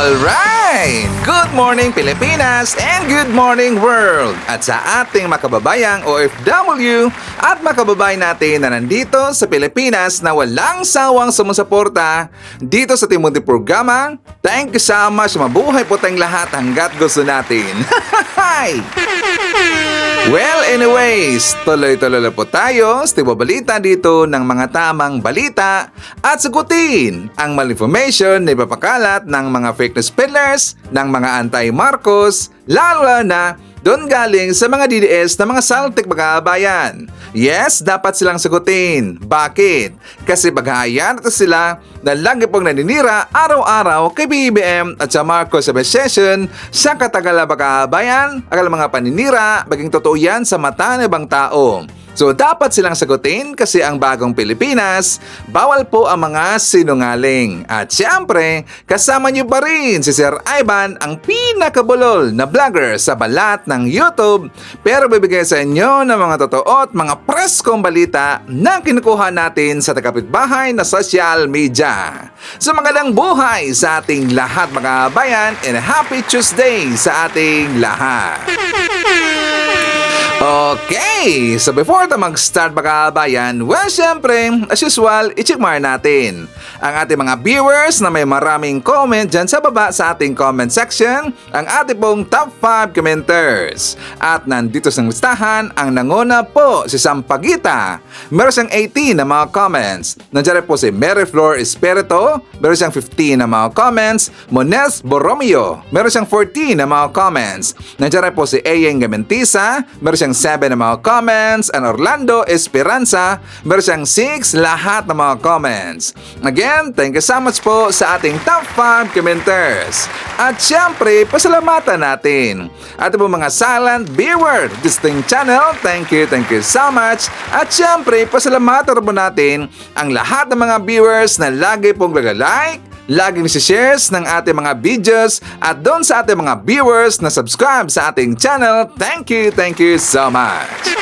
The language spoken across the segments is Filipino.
Alright! Good morning Pilipinas and good morning world! At sa ating makababayang OFW at makababayan natin na nandito sa Pilipinas na walang sawang sumusuporta dito sa Timundi Programa, thank you so much. Mabuhay po tayong lahat hanggat gusto natin. Well, anyways, tuloy-tuloy po tayo sa balita dito ng mga tamang balita at sagutin ang malinformation na ipapakalat ng mga fake news peddlers, ng mga anti-Marcos, lalo na doon galing sa mga DDS na mga saltik magabayan. Yes, dapat silang sagutin. Bakit? Kasi baghayan ito sila na lagi pong naninira araw-araw kay BBM at sa Marcos Administration sa katagalan magabayan, ang mga paninira, maging totoo yan sa mata ng ibang tao. So dapat silang sagutin kasi ang bagong Pilipinas, bawal po ang mga sinungaling. At siyempre, kasama niyo pa rin si Sir Ivan, ang pinakabulol na vlogger sa balat ng YouTube. Pero bibigay sa inyo ng mga totoo at mga preskong balita na kinukuha natin sa tagapitbahay na social media. So magandang buhay sa ating lahat mga bayan and happy Tuesday sa ating lahat. Okay, so before tayo mag-start mga kabayan, well, syempre, as usual, i-check natin ang ating mga viewers na may maraming comment dyan sa baba sa ating comment section, ang ating pong top 5 commenters. At nandito sa listahan, ang nanguna po si Sampaguita. Meron siyang 18 na mga comments. Nandiyan po si Mary Flor Espirito, meron siyang 15 na mga comments. Mones Borromeo, meron siyang 14 na mga comments. Nandiyan po si Ayeng Gamentisa, meron siyang 7 na mga comments. And Orlando Esperanza, meron siyang 6 lahat ng mga comments. Again, thank you so much po sa ating top 5 commenters. At syempre, pasalamatan natin ating po mga silent viewer this channel. Thank you so much. At syempre, pasalamatan po natin ang lahat ng mga viewers na lagi pong like, laging shares ng ating mga videos at doon sa ating mga viewers na subscribe sa ating channel. Thank you so much.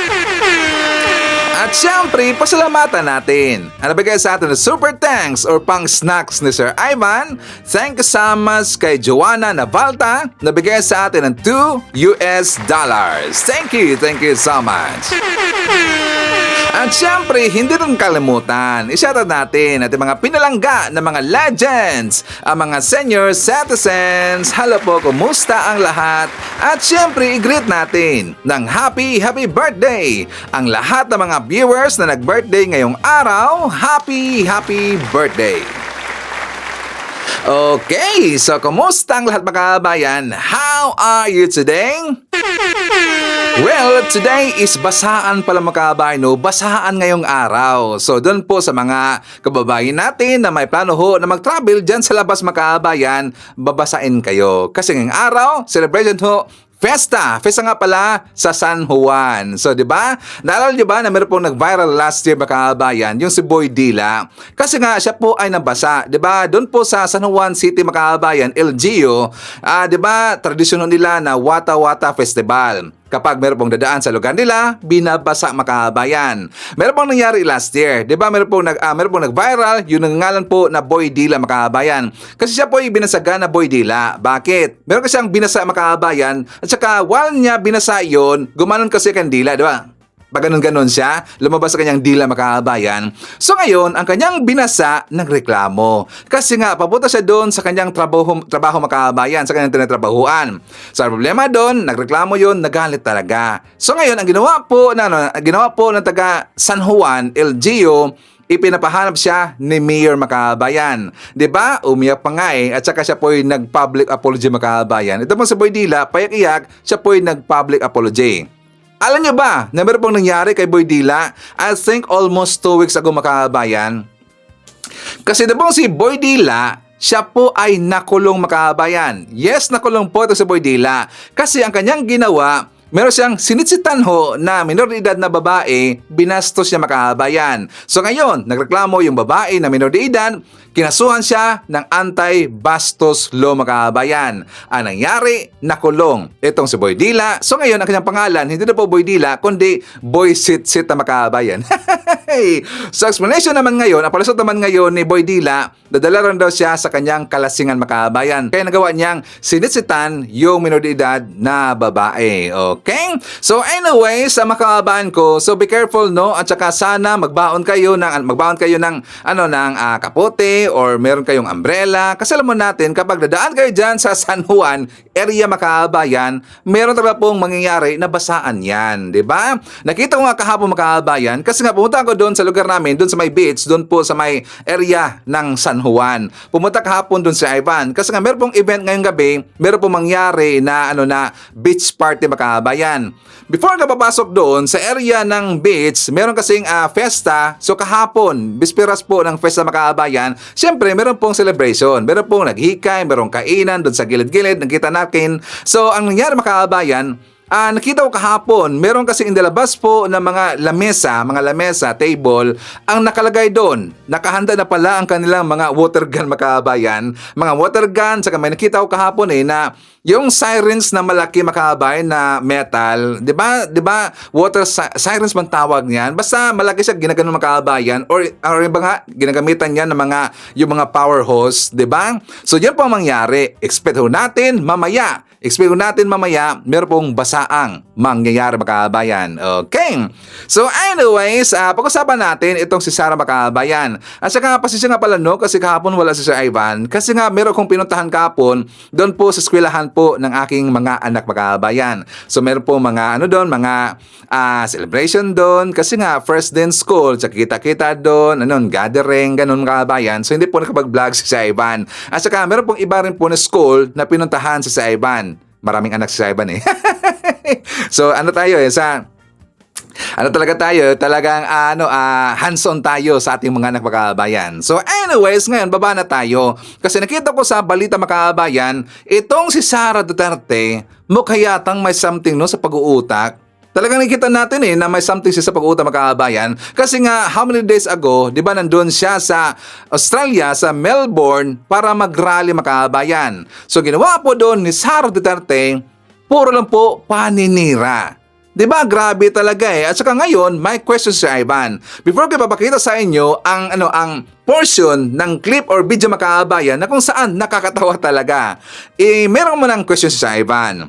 At syempre, pasalamatan natin ang nabigay sa atin na super thanks or pang snacks ni Sir Ivan. Thank you so much kay Joanna Navalta, nabigay sa atin ng $2. Thank you so much. At syempre, hindi rin kalimutan, i-shoutout natin at mga pinalangga na mga legends, ang mga senior citizens. Hello po, kumusta ang lahat? At syempre, i-greet natin ng happy birthday ang lahat ng mga viewers na nag-birthday ngayong araw. Happy birthday! Okay, so kumusta ang lahat mga kabayan? How are you today? Well, today is basaan pala mga kabayan, no? Basaan ngayong araw. So doon po sa mga kababayan natin na may plano ho na mag-travel dyan sa labas mga kabayan, babasain kayo. Kasi ngayong araw, celebration ho, Fiesta nga pala sa San Juan. So, di ba? Naalala niyo ba na meron pong nag-viral last year mga kabayan, yung si Boy Dila. Kasi nga, siya po ay nabasa. Di ba? Doon po sa San Juan City mga kabayan, LGU, di ba, tradisyon nila na Wata Wata Festival. Kapag meron pong dadaan sa lugar nila, binabasa makabayan. Meron pong nangyari last year. Di ba? Meron pong nag-viral, yung nangalan po na Boy Dila makabayan. Kasi siya po ay binasaga na Boy Dila. Bakit? Meron kasi siyang binasa makabayan at saka while niya binasa yon, gumanon kasi kandila, di ba? Pag ganun-ganon siya, lumabas sa kanyang dila makabayan. So ngayon, ang kanyang binasa, nagreklamo. Kasi nga, papunta siya doon sa kanyang trabaho makabayan, sa kanyang tinatrabahuan. So ang problema doon, nagreklamo yon, nagalit talaga. So ngayon, ang ginawa po ng taga San Juan, LGU, ipinapahanap siya ni Mayor Makabayan. 'Di ba? Umiyak pa nga at saka siya po ay nag-public apology Makabayan. Ito po sa Boy Dila, payak-iyak, siya po ay nag-public apology. Alam niyo ba na meron pong nangyari kay Boy Dila? I think almost 2 weeks ago makabayan. Kasi diba si Boy Dila, siya po ay nakulong makabayan. Yes, nakulong po ito si Boy Dila. Kasi ang kanyang ginawa, meron siyang sinitsitan ho na minor de edad na babae, binastos niya mga kababayan. So ngayon, nagreklamo yung babae na minor de edad, kinasuhan siya ng anti-bastos law mga kababayan. Ang nangyari, nakulong itong si Boy Dila. So ngayon, ang kanyang pangalan, hindi na po Boy Dila, kundi Boy Sit-Sit na mga kababayan. So explanation naman ngayon, ang palusot naman ngayon ni Boy Dila, dadala rin daw siya sa kanyang kalasingan mga kababayan. Kaya nagawa niyang sinitsitan yung minor de edad na babae. Okay? So anyway, sa mga kababayan ko, so be careful no, at saka sana magbaon kayo ng kapote or meron kayong umbrella. Kasi alam mo natin, kapag dadaan kayo dyan sa San Juan area mga kababayan, meron talaga pong mangyayari na basaan yan. Diba? Nakita ko nga kahapon mga kababayan, kasi nga pumunta ako doon sa lugar namin, doon sa may beach, doon po sa may area ng San Juan. Pumunta kahapon doon sa Ivan. Kasi nga meron pong event ngayong gabi, meron pong mangyari na beach party mga kababayan. Before ka papasok doon sa area ng beach, meron kasing festa. So kahapon, bisperas po ng festa mga kababayan, siyempre meron pong celebration. Meron pong naghikay, meron kainan doon sa gilid-gilid, nakita natin. So ang nangyari mga kababayan, nakita ko kahapon, meron kasi indalabas po na mga lamesa, table, ang nakalagay doon. Nakahanda na pala ang kanilang mga water gun makabayan. Mga water gun, saka may nakita ko kahapon na yung sirens na malaki makabayan na metal, 'di ba? Water sirens man tawag niyan. Basta malaki siya ginagano makabayan or iba nga ginagamitan niyan ng yung mga power hose, 'di ba? So yan po ang mangyari. Expect natin mamaya, meron pong basaang mangyayari makabayan. Okay. So anyways, pag-usapan natin itong si Sarah makabayan. At saka pasensya nga pala no, kasi kahapon wala si Sir Ivan. Kasi nga meron kong pinuntahan kahapon doon po sa eskwelahan po ng aking mga anak makabayan. So meron po mga mga celebration doon kasi nga first day in school, tsaka kita-kita doon, gathering, ganun makabayan. So hindi po nakapag-vlog si Ivan. At saka meron pong iba rin po na school na pinuntahan si Ivan. Maraming anak si Ivan eh. So talagang hands-on tayo sa ating mga anak makabayan. So anyways, ngayon baba na tayo. Kasi nakita ko sa balita makabayan, itong si Sara Duterte, mukha yatang may something no sa pag-uutak. Talagang nakita natin na may something siya sa pag-uutak makabayan. Kasi nga, how many days ago, di ba nandun siya sa Australia, sa Melbourne, para mag-rally makabayan. So ginawa po doon ni Sara Duterte, puro lang po paninira. Diba? Grabe talaga eh. At saka ngayon, may question si Ivan. Before ko ipapakita sa inyo ang portion ng clip or video makabayan na kung saan nakakatawa talaga. Meron mo ng question si Ivan.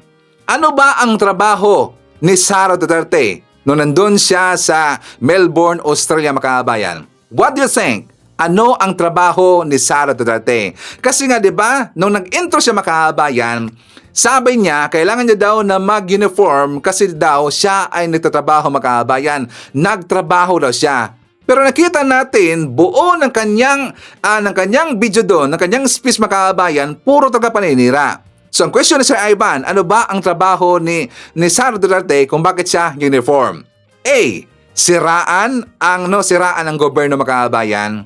Ano ba ang trabaho ni Sara Duterte nung nandun siya sa Melbourne, Australia makabayan? What do you think? Ano ang trabaho ni Sara Duterte? Kasi nga 'di ba, nung nag-intro siya makabayan, sabi niya, kailangan niya daw na mag-uniform kasi daw siya ay nagtatrabaho makabayan. Nagtrabaho daw siya. Pero nakita natin, buo ng kanyang video doon, ng kanyang speech makabayan, puro talaga paninira. So ang question ni Sir Ivan, ano ba ang trabaho ni Sara Duterte kung bakit siya uniform? A. Siraan ang gobyerno makabayan.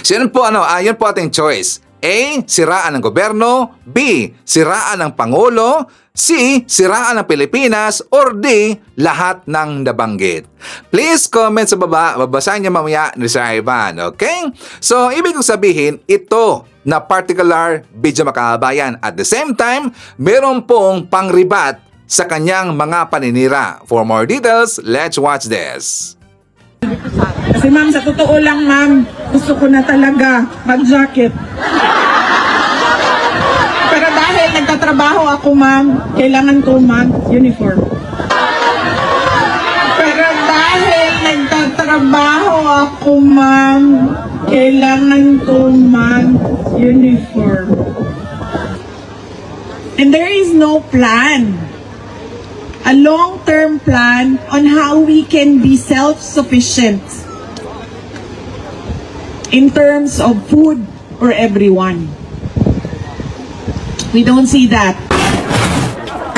So yun po ating choice. A. Siraan ng gobyerno. B. Siraan ng Pangulo. C. Siraan ng Pilipinas. Or D. Lahat ng nabanggit. Please comment sa baba. Babasahin niyo mamaya ni Sir Ivan. Okay? So, ibig kong sabihin, ito na particular video makabayan. At the same time, meron pong pangribat sa kanyang mga paninira. For more details, let's watch this. Kasi ma'am, sa totoo lang ma'am, gusto ko na talaga mag-jacket. Pero dahil nagtatrabaho ako ma'am, kailangan ko mag-uniform. Pero dahil nagtatrabaho ako ma'am, kailangan ko mag-uniform. And there is no plan. A long-term plan on how we can be self-sufficient in terms of food for everyone. We don't see that.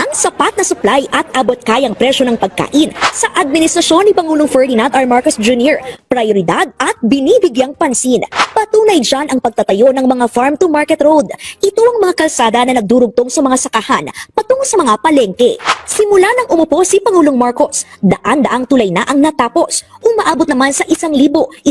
Ang sapat na supply at abot-kayang presyo ng pagkain sa administrasyon ni Pangulong Ferdinand R. Marcos Jr. prioridad at binibigyang pansin. Patunay dyan ang pagtatayo ng mga farm-to-market road. Ito ang mga kalsada na nagdurugtong sa mga sakahan patungo sa mga palengke. Simula nang umupo si Pangulong Marcos, daan-daang tulay na ang natapos. Umaabot naman sa 1,162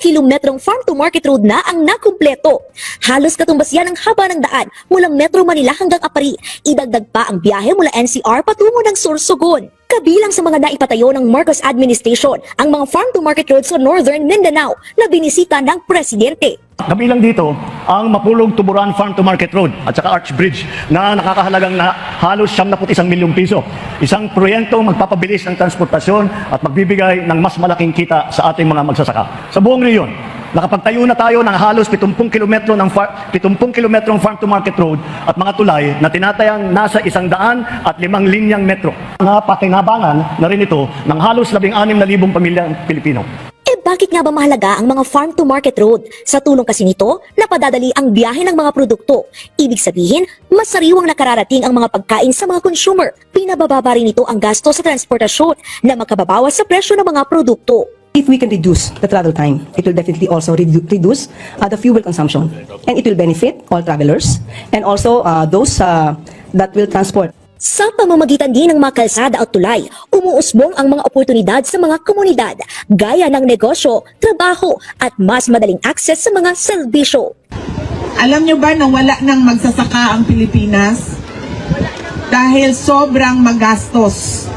kilometrong farm-to-market road na ang nakumpleto. Halos katumbas yan ang haba ng daan mula Metro Manila hanggang Apari. Idagdag pa ang biyahe mula NCR patungo ng Sorsogon. Kabilang sa mga naipatayo ng Marcos administration ang mga farm-to-market roads sa Northern Mindanao na binisita ng Presidente. Kabilang dito ang Mapulong Tuburan Farm to Market Road at saka Arch Bridge na nakakahalagang na halos 71 milyong piso. Isang proyektong magpapabilis ng transportasyon at magbibigay ng mas malaking kita sa ating mga magsasaka. Sa buong rehiyon, nakapagtayo na tayo ng halos 70 kilometrong farm to market road at mga tulay na tinatayang nasa 105 linyang metro. Mga pakinabangan na rin ito ng halos 16,000 pamilyang Pilipino. Bakit nga ba mahalaga ang mga farm-to-market road? Sa tulong kasi nito, napadadali ang biyahe ng mga produkto. Ibig sabihin, mas sariwang nakararating ang mga pagkain sa mga consumer. Pinabababa rin ito ang gasto sa transportasyon na makababawas sa presyo ng mga produkto. If we can reduce the travel time, it will definitely also reduce the fuel consumption. And it will benefit all travelers and also those that will transport. Sa pamamagitan din ng mga kalsada at tulay, umuusbong ang mga oportunidad sa mga komunidad, gaya ng negosyo, trabaho at mas madaling akses sa mga serbisyo. Alam nyo ba na wala nang magsasaka ang Pilipinas? Dahil sobrang magastos.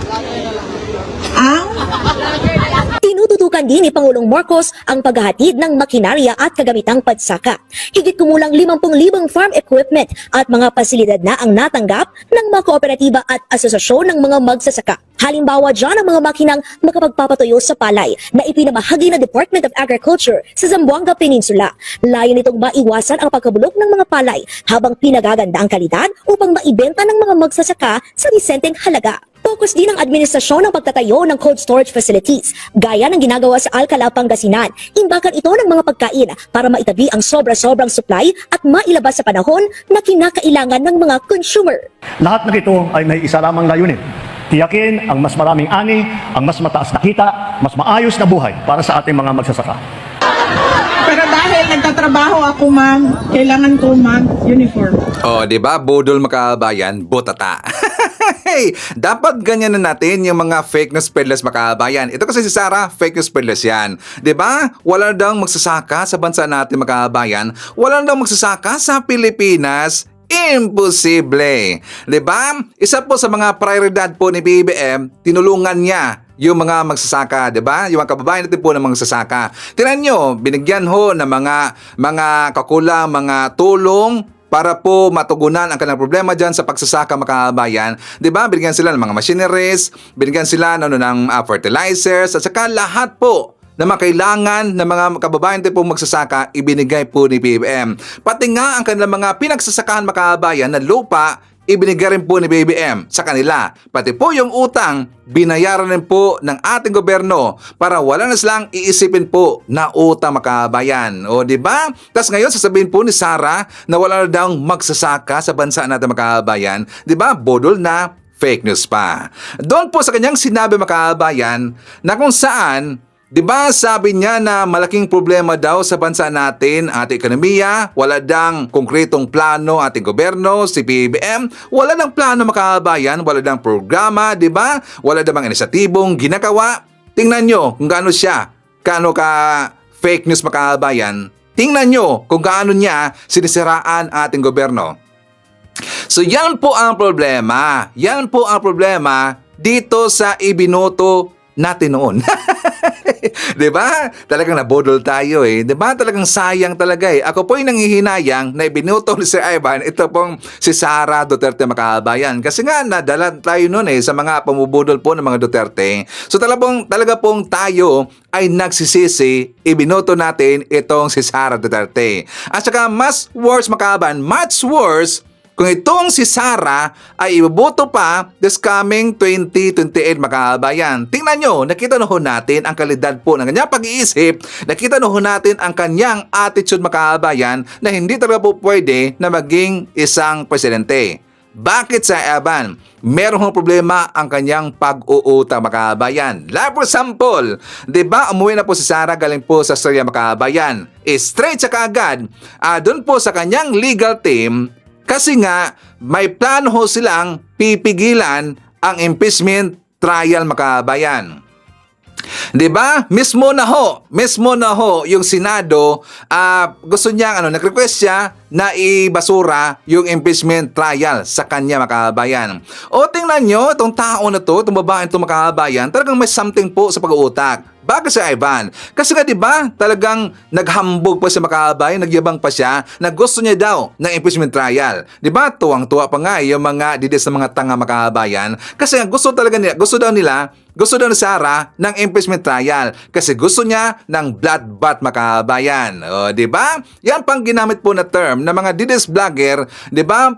Tinututukan din ni Pangulong Marcos ang paghahatid ng makinarya at kagamitang pagsaka. Higit kumulang 50,000 farm equipment at mga pasilidad na ang natanggap ng mga kooperatiba at asosasyon ng mga magsasaka. Halimbawa dyan ang mga makinang makapagpapatuyo sa palay na ipinamahagi ng Department of Agriculture sa Zamboanga Peninsula. Layo nitong maiwasan ang pagkabulok ng mga palay habang pinagaganda ang kalidad upang maibenta ng mga magsasaka sa disenteng halaga. Focus din ang administrasyon ng pagtatayo ng cold storage facilities, gaya ng ginagawa sa Alcala, Pangasinan. Imbakan ito ng mga pagkain para maitabi ang sobra-sobrang supply at mailabas sa panahon na kinakailangan ng mga consumer. Lahat ng ito ay may isa lamang layunin. Tiyakin ang mas maraming ani, ang mas mataas na kita, mas maayos na buhay para sa ating mga magsasaka. Pero dahil nagtatrabaho ako, ma'am, kailangan ko mag-uniform. O, di ba? Budol makabayan, butata. Hey, dapat ganyan na natin yung mga fake news peddlers makabayan. Ito kasi si Sarah, fake news peddlers yan. 'Di ba? Wala daw magsasaka sa bansa natin makabayan. Wala daw magsasaka sa Pilipinas. Imposible. 'Di ba? Isa po sa mga prioridad po ni BBM, tinulungan niya yung mga magsasaka, 'di ba? Yung mga kababayan natin po ng mga magsasaka. Tingnan nyo, binigyan ho ng mga kakulang, mga tulong para po matugunan ang kanilang problema dyan sa pagsasaka makabayan. Diba? Binigyan sila ng mga machineries, binigyan sila ng fertilizers, at saka lahat po na makailangan ng mga kababayan din po magsasaka, ibinigay po ni BBM. Pati nga ang kanilang mga pinagsasakahan makabayan na lupa, ibinigay rin po ni BBM sa kanila. Pati po yung utang, binayaran rin po ng ating gobyerno para wala na silang iisipin po na utang makabayan. O di ba? Tapos ngayon sasabihin po ni Sarah na wala na daw magsasaka sa bansa natin makabayan. Di ba? Bodol na, fake news pa. Doon po sa kanyang sinabi makabayan na kung saan, di ba sabi niya na malaking problema daw sa bansa natin, ating ekonomiya, wala dang konkretong plano ating gobyerno, si BBM, wala dang plano makabayan, wala dang programa, di ba? Wala dang mga inisyatibong ginagawa. Tingnan nyo kung gaano siya, gaano ka fake news makabayan. Tingnan nyo kung gaano niya sinisiraan ating gobyerno. So yan po ang problema. Yan po ang problema dito sa ibinoto natin noon. 'Di ba? Talagang nabodol tayo eh. 'Di ba? Talagang sayang talaga eh. Ako po ay nanghihinayang na ibinuto ni Sir Ivan ito pong si Sara Duterte makabayan. Kasi nga nadala tayo noon eh sa mga pamubudol po ng mga Duterte. So talaga pong tayo ay nagsisisi, ibinoto natin itong si Sara Duterte. At saka mas worse makaban, much worse kung itong si Sara ay iboboto pa this coming 2028 makabayan. Tingnan nyo, nakita na ho natin ang kalidad po ng kanyang pag-iisip, nakita na ho natin ang kanyang attitude makabayan na hindi talaga po pwede na maging isang presidente. Bakit sa Evan? Meron hong problema ang kanyang pag-uutang, mga kabayan. Like for example, di ba umuwi na po si Sara galing po sa Australia, mga kabayan. Straight siya kaagad doon po sa kanyang legal team kasi nga may plano ho silang pipigilan ang impeachment trial, mga kabayan. 'Di ba? Mismo na ho yung Senado gusto niya nag-request siya na ibasura yung impeachment trial sa kanya, mga kababayan. O tingnan nyo, itong tao na to, itong babaeng itong, mga kababayan, talagang may something po sa pag-uutak. Bakit si Ivan? Kasi nga 'di ba, talagang naghambog pa siya, mga kababayan, nagyabang pa siya na gusto niya daw ng impeachment trial. 'Di ba? Tuwang-tuwa pa nga yung mga dides ng mga tanga, mga kababayan, kasi nga gusto daw ni Sara ng impeachment trial kasi gusto niya ng bloodbath, mga kababayan. O, 'di ba? Yan pang ginamit po na term ng mga dides vlogger, 'di ba?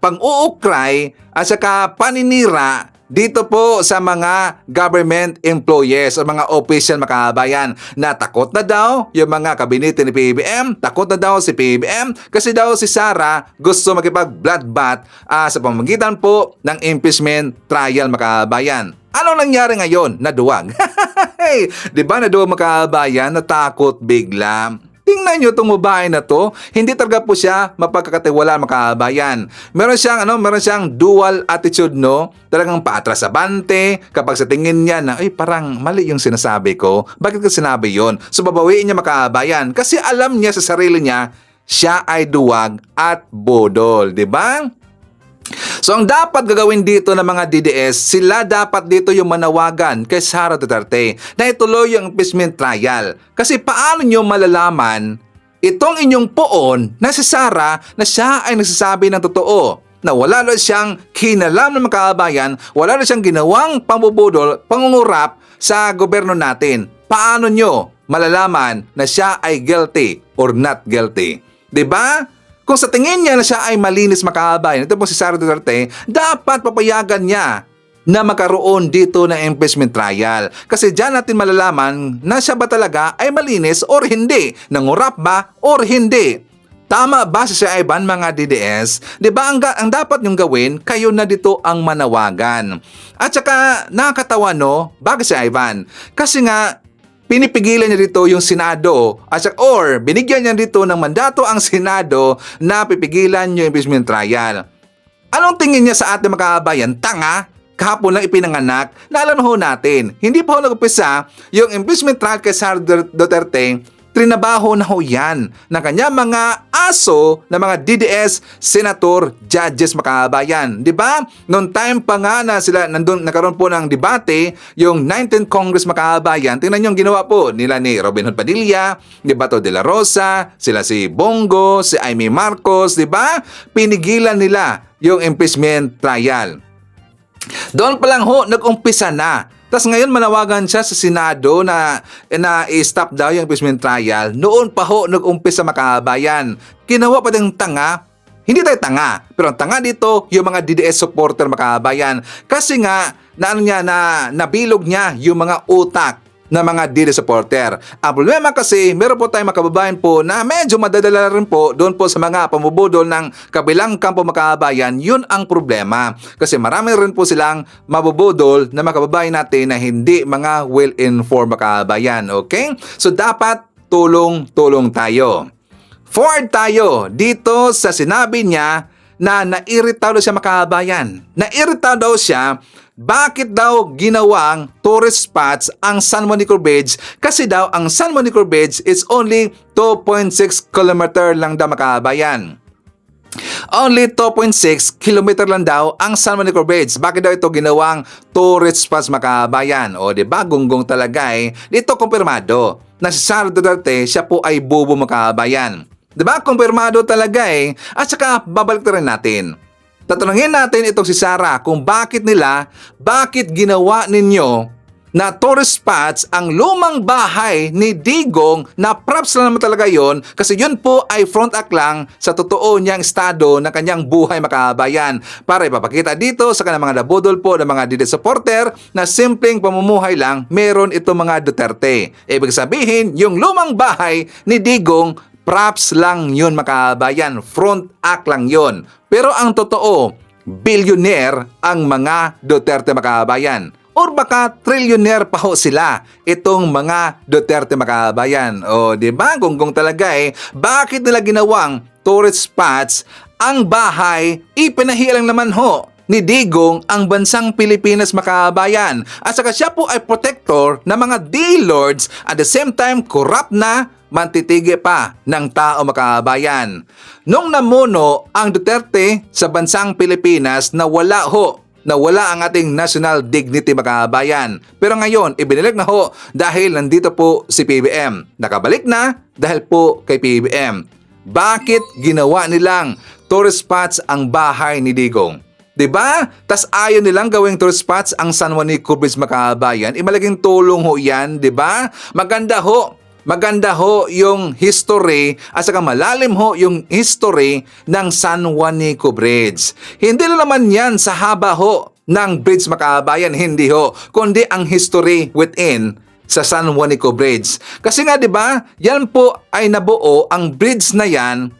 Pang-uukray at saka paninira dito po sa mga government employees o mga official, mga kababayan, na takot na daw yung mga kabinete ni PBBM, takot na daw si PBBM kasi daw si Sara gusto makipag-bloodbath sa pamamagitan po ng impeachment trial, mga kababayan. Anong nangyari ngayon? Naduwag. Di ba naduwag, mga kababayan? Natakot bigla. Tingnan nyo itong babae na to, hindi talaga po siya mapagkakatiwala, mga kababayan. Meron siyang dual attitude, no? Talagang paatras sa bante kapag sa tingin niya na, ay parang mali yung sinasabi ko. Bakit ko sinabi yon? So babawiin niya, mga kababayan, kasi alam niya sa sarili niya, siya ay duwag at bodol, di ba? So ang dapat gagawin dito ng mga DDS, sila dapat dito yung manawagan kay Sara Duterte na ituloy yung impeachment trial. Kasi paano nyo malalaman itong inyong poon na si Sara na siya ay nagsasabi ng totoo, na wala na siyang kinalam ng mga kababayan, wala na siyang ginawang pambubudol, pangungurap sa gobyerno natin. Paano nyo malalaman na siya ay guilty or not guilty? 'Di ba? Kung sa tingin niya na siya ay malinis, mga kababayan, ito po si Sara Duterte, dapat papayagan niya na magkaroon dito ng impeachment trial. Kasi diyan natin malalaman na siya ba talaga ay malinis or hindi, nangurap ba or hindi. Tama ba si Ivan, mga DDS? Di ba ang dapat niyong gawin, kayo na dito ang manawagan. At saka nakakatawa, no? Bakit si Ivan? Kasi nga, pinipigilan niya dito yung Senado or binigyan niya dito ng mandato ang Senado na pipigilan yung impeachment trial. Anong tingin niya sa ating, mga kababayan? Tanga? Kahapon lang ipinanganak? Naalam ho natin, hindi pa ho nag-upisa yung impeachment trial kay Sara Duterte. Trinabaho na ho yan ng kanya mga aso na mga DDS, senator, judges, mga kababayan. Di ba? Noong time pa nga na sila nagkaroon po ng debate, yung 19th Congress, mga kababayan, tingnan nyo yung ginawa po nila ni Robin Hood Padilla, ni Bato de la Rosa, sila si Bongo, si Amy Marcos, di ba? Pinigilan nila yung impeachment trial. Doon pa lang ho, nag-umpisa na. Tapos ngayon manawagan siya sa Senado na i-stop daw yung impeachment trial. Noon pa ho nag-umpisa, mga kababayan. Ginawa pa din tanga. Hindi tayo tanga, pero ang tanga dito yung mga DDS supporter, mga kababayan. Kasi nga nabilog niya yung mga utak na mga DDS supporter. Ang problema kasi, meron po tayong mga kababayan po na medyo madadala rin po doon po sa mga pamubudol ng kabilang kampo, mga kababayan. Yun ang problema. Kasi marami rin po silang mabubudol na mga kababayan natin na hindi mga well-informed, mga kababayan. Okay? So dapat tulong-tulong tayo. Forward tayo dito sa sinabi niya na nairita daw siya, mga kababayan. Nairita daw siya. Bakit daw ginawang tourist spots ang San Monico Bridge? Kasi daw ang San Monico Bridge is only 2.6 km lang daw, mga kababayan. Only 2.6 km lang daw ang San Monico Bridge. Bakit daw ito ginawang tourist spots, mga kababayan? O, diba? Gunggong talaga eh. Dito kumpirmado na si Sara Duterte, siya po ay bobo, mga kababayan. Diba? Kumpirmado talaga eh. At saka babalik na rin natin. Tatanungin natin itong si Sara kung bakit ginawa ninyo na tourist spots ang lumang bahay ni Digong na props na naman talaga yon kasi yun po ay front act lang sa totoo niyang estado ng kanyang buhay, mga kababayan, para ipapakita dito sa kanyang mga nabudol po ng mga DDS supporter na simpleng pamumuhay lang meron itong mga Duterte. Ibig sabihin, yung lumang bahay ni Digong props lang yun mga kabayan, front act lang yun. Pero ang totoo, billionaire ang mga Duterte mga kabayan. Or baka trillionaire pa ho sila itong mga Duterte mga kabayan. O di ba? Gonggong talaga eh. Bakit nila ginawang tourist spots ang bahay? Ipinahilang naman ho ni Digong ang bansang Pilipinas mga kabayan. At saka siya po ay protector ng mga D-lords at the same time corrupt na mantitigi pa ng tao mga kabayan. Nung namuno ang Duterte sa bansang Pilipinas nawala ang ating national dignity mga kabayan. Pero ngayon, ibinalik na ho dahil nandito po si PBM. Nakabalik na dahil po kay PBM. Bakit ginawa nilang tourist spots ang bahay ni Digong? 'Di ba? Tas ayaw nilang gawing tourist spots ang San Juanico Bridge mga kabayan. Malaking tulong ho 'yan, 'di ba? Maganda ho yung history at saka malalim ho yung history ng San Juanico Bridge. Hindi na naman yan sa haba ho ng bridge mga kabayan, hindi ho, kundi ang history within sa San Juanico Bridge. Kasi nga 'di ba, yan po ay nabuo ang bridge na yan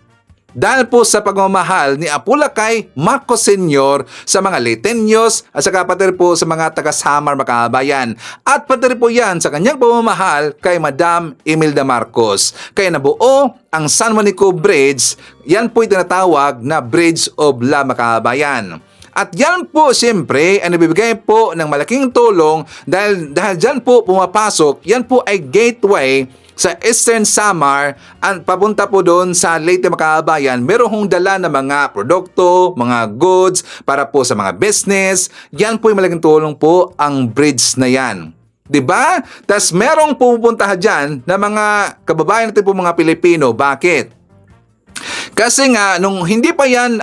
dahil po sa pagmamahal ni Apulacay Marcos Sr. sa mga Liteños at saka pati po sa mga taga-Samar mga kabayan. At pati po yan sa kanyang pagmamahal kay Madam Imelda Marcos. Kaya nabuo ang San Juanico Bridge, yan po tinatawag na Bridge of La mga kabayan. At yan po siyempre ay nabibigay po ng malaking tulong dahil dyan po pumapasok, yan po ay gateway sa Eastern Samar at papunta po doon sa Leyte mga kabayan. Meron hong dala na mga produkto, mga goods para po sa mga business. Yan po yung malaking tulong po ang bridge na yan. 'Di ba? Tas merong pupuntahan diyan na mga kababayan natin po mga Pilipino. Bakit? Kasi nga nung hindi pa yan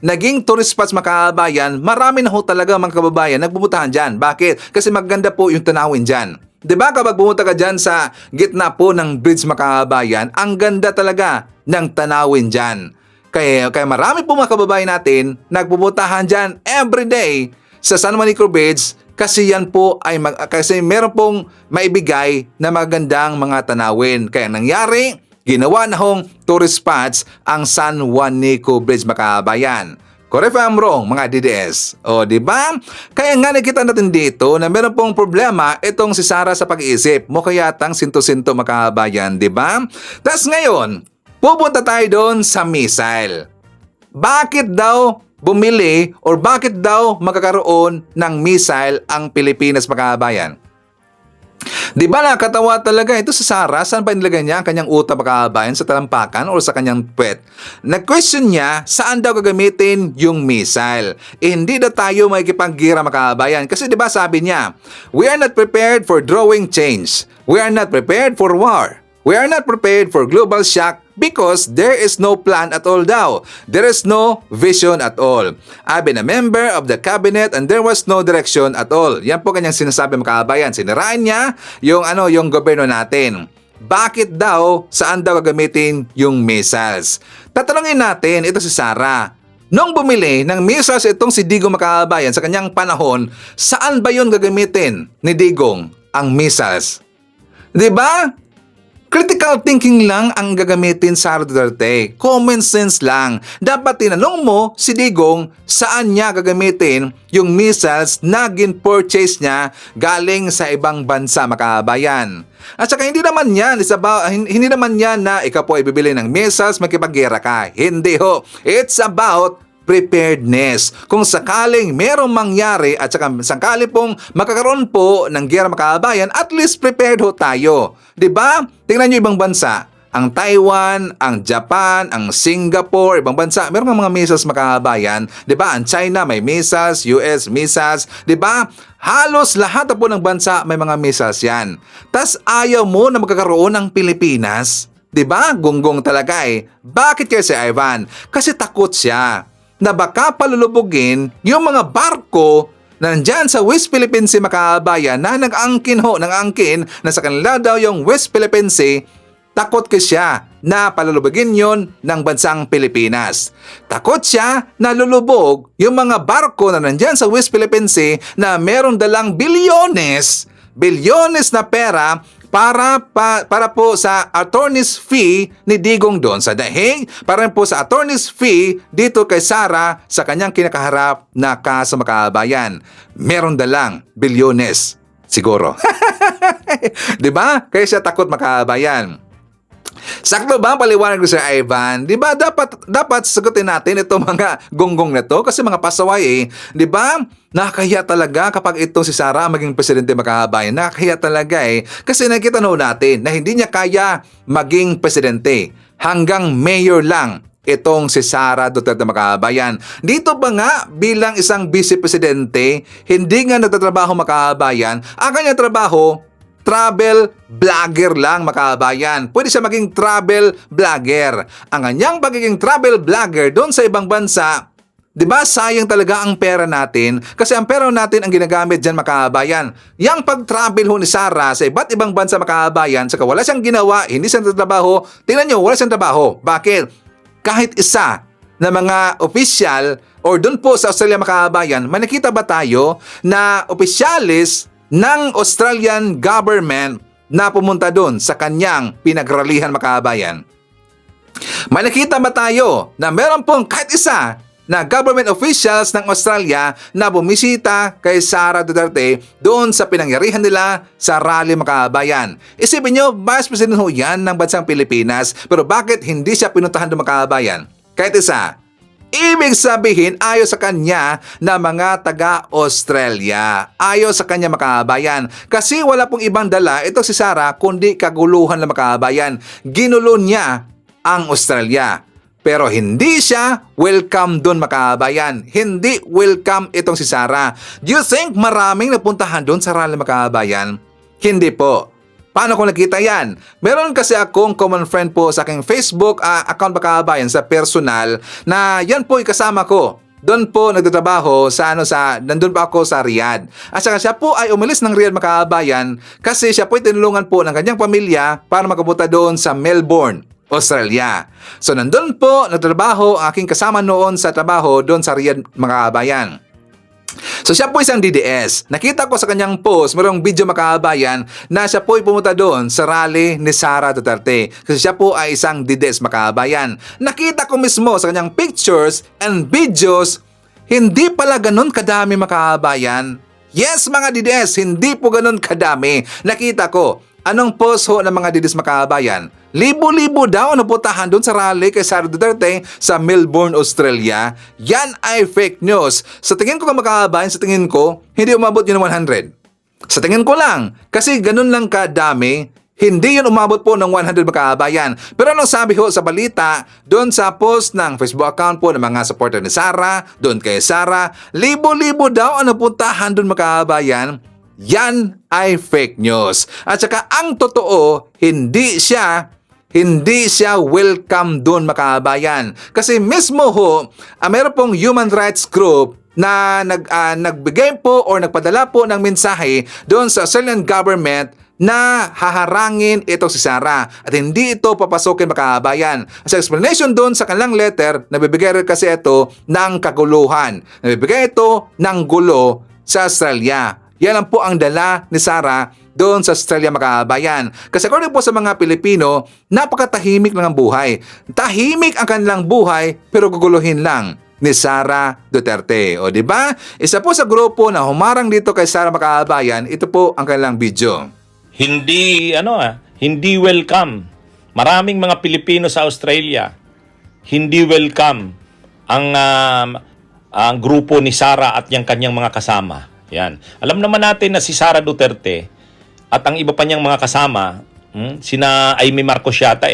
naging tourist spots mga kabayan, marami na ho talaga mga kababayan nagpupuntahan diyan. Bakit? Kasi maganda po yung tanawin diyan. 'Di ba kapag pumunta ka diyan sa gitna po ng bridge mga kababayan, ang ganda talaga ng tanawin diyan. Kaya marami po mga kababayan natin nagpupuntahan diyan everyday sa San Juanico Bridge kasi yan po ay kasi meron pong maibigay na magandang mga tanawin. Kaya nangyari, ginawa na hong tourist spots ang San Juanico Bridge mga kababayan. Correct if I'm wrong, mga DDS. O, di ba? Kaya nga nakita natin dito na meron pong problema itong si Sara sa pag-iisip. Mukha yatang sinto-sinto mga kabayan, di ba? Tapos ngayon, pupunta tayo doon sa missile. Bakit daw bumili or bakit daw magkakaroon ng missile ang Pilipinas mga kabayan? Di ba nakakatawa talaga ito sa Sara? Saan pa nilagay niya ang kanyang utak mga kabayan? Sa talampakan o sa kanyang puwet? Nag-question niya saan daw gagamitin yung missile. Hindi na tayo makikipaggira mga kabayan. Kasi di ba sabi niya, we are not prepared for drawing change. We are not prepared for war. We are not prepared for global shock because there is no plan at all daw. There is no vision at all. I've been a member of the cabinet and there was no direction at all. Yan po kanyang sinasabi mga kabayan. Siniraan niya yung gobyerno natin. Bakit daw, saan daw gagamitin yung missiles? Tatanungin natin ito si Sara. Nung bumili ng missiles itong si Digong mga kabayan sa kanyang panahon, saan ba yun gagamitin ni Digong ang missiles? Di ba? Critical thinking lang ang gagamitin sa Duterte. Common sense lang. Dapat tinanong mo si Digong saan niya gagamitin yung missiles na gin-purchase niya galing sa ibang bansa mga kabayan. At saka hindi naman yan na ikaw po ay bibili ng missiles, makipaggera ka. Hindi ho. It's about preparedness. Kung sakaling merong mangyari at sakaling pong makakaroon po ng giyera mga kabayan, at least prepared ho tayo. 'Di ba? Tingnan niyo ibang bansa. Ang Taiwan, ang Japan, ang Singapore, ibang bansa, meron mga missiles mga kabayan. 'Di ba? Ang China may missiles, US missiles, 'di ba? Halos lahat po ng bansa may mga missiles yan. Tas ayaw mo na magkakaroon ng Pilipinas. 'Di ba? Gonggong talaga eh. Bakit kaya si Ivan? Kasi takot siya na baka palulubugin yung mga barko na nandyan sa West Philippine Sea mga kabayan na nag-angkin na sa kanila daw yung West Philippine Sea. Takot siya na palulubugin yon ng bansang Pilipinas. Takot siya na lulubog yung mga barko na nandyan sa West Philippine Sea na merong dalang bilyones na pera para po sa attorney's fee ni Digong doon sa Dahig, para rin po sa attorney's fee dito kay Sara sa kanyang kinakaharap na kaso makabayan. Meron dalang bilyones siguro. 'Di ba? Kaya siya takot makabayan. Sakto ba ang paliwanag ko, Sir Ivan? Di ba dapat sagutin natin itong mga gonggong na to? Kasi mga pasaway di ba? Nakakahiya talaga kapag itong si Sara ang maging presidente makabayan. Nakakahiya talaga Kasi nakita natin na hindi niya kaya maging presidente. Hanggang mayor lang itong si Sara Duterte makabayan. Dito ba nga bilang isang vice-presidente, hindi nga nagtatrabaho makabayan, ang kanyang trabaho travel vlogger lang makabayan. Pwede siya maging travel vlogger. Ang kanyang pagiging travel vlogger doon sa ibang bansa, di ba sayang talaga ang pera natin? Kasi ang pera natin ang ginagamit dyan makabayan. Yang pag-travel ho ni Sara sa iba't ibang bansa makabayan, saka wala siyang ginawa, hindi siya nagtatrabaho, tingnan nyo, wala siyang trabaho. Bakit? Kahit isa na mga official or doon po sa Australia makabayan, may nakita ba tayo na opisyalis ng Australian government na pumunta doon sa kanyang pinagralihan makabayan? May nakita ba tayo na meron pong kahit isa na government officials ng Australia na bumisita kay Sara Duterte doon sa pinangyarihan nila sa rally makabayan? Isipin nyo, Vice President ho yan ng bansang Pilipinas, pero bakit hindi siya pinuntahan doon makabayan? Kahit isa. Ibig sabihin, ayaw sa kanya na mga taga-Australia. Ayaw sa kanya makabayan. Kasi wala pong ibang dala ito si Sara kundi kaguluhan na makabayan. Ginulo niya ang Australia. Pero hindi siya welcome doon makabayan. Hindi welcome itong si Sara. Do you think maraming napuntahan doon sa rally makabayan? Hindi po. Paano ko nakita yan? Meron kasi akong common friend po sa aking Facebook account makabayan sa personal na yan po kasama ko. Doon po nagtatrabaho nandun pa ako sa Riyadh. At saka siya po ay umalis ng Riyadh makabayan kasi siya po ay tinulungan po ng kanyang pamilya para makapunta doon sa Melbourne, Australia. So nandun po nagtatrabaho ang aking kasama noon sa trabaho doon sa Riyadh makabayan. So siya po isang DDS. Nakita ko sa kanyang post, mayroong video makabayan na siya po ay pumunta doon sa rally ni Sara Duterte. Kasi siya po ay isang DDS makabayan. Nakita ko mismo sa kanyang pictures and videos, hindi pala ganun kadami makabayan. Yes mga DDS, hindi po ganun kadami. Nakita ko, anong post ho ng mga DDS makabayan? Libo-libo daw ang napuntahan doon sa rally kay Sara Duterte sa Melbourne, Australia. Yan ay fake news. Sa tingin ko makabayan, sa tingin ko, hindi umabot yun ng 100. Sa tingin ko lang, kasi ganun lang kadami, hindi yun umabot po ng 100 makabayan. Pero anong sabi ho sa balita, doon sa post ng Facebook account po ng mga supporter ni Sara, doon kay Sara, libo-libo daw ang napuntahan doon makabayan. Yan ay fake news. At saka ang totoo, hindi siya welcome doon makabayan. Kasi mismo ho, meron pong human rights group na nagbigay po or nagpadala po ng mensahe doon sa Australian government na haharangin itong si Sara at hindi ito papasokin makabayan. Sa explanation doon sa kanilang letter, nabibigay rin kasi ito ng kaguluhan. Nabibigay ito ng gulo sa Australia. Yan lang po ang dala ni Sara doon sa Australia makabayan. Kasi according po sa mga Pilipino, napakatahimik lang ang buhay. Tahimik ang kanilang buhay pero guguluhin lang ni Sara Duterte. O di ba? Isa po sa grupo na humarang dito kay Sara makabayan, ito po ang kanilang video. Hindi welcome. Maraming mga Pilipino sa Australia, hindi welcome ang grupo ni Sara at yung kanyang mga kasama. Yan. Alam naman natin na si Sara Duterte at ang iba pa niyang mga kasama, sina Amy Marcos yata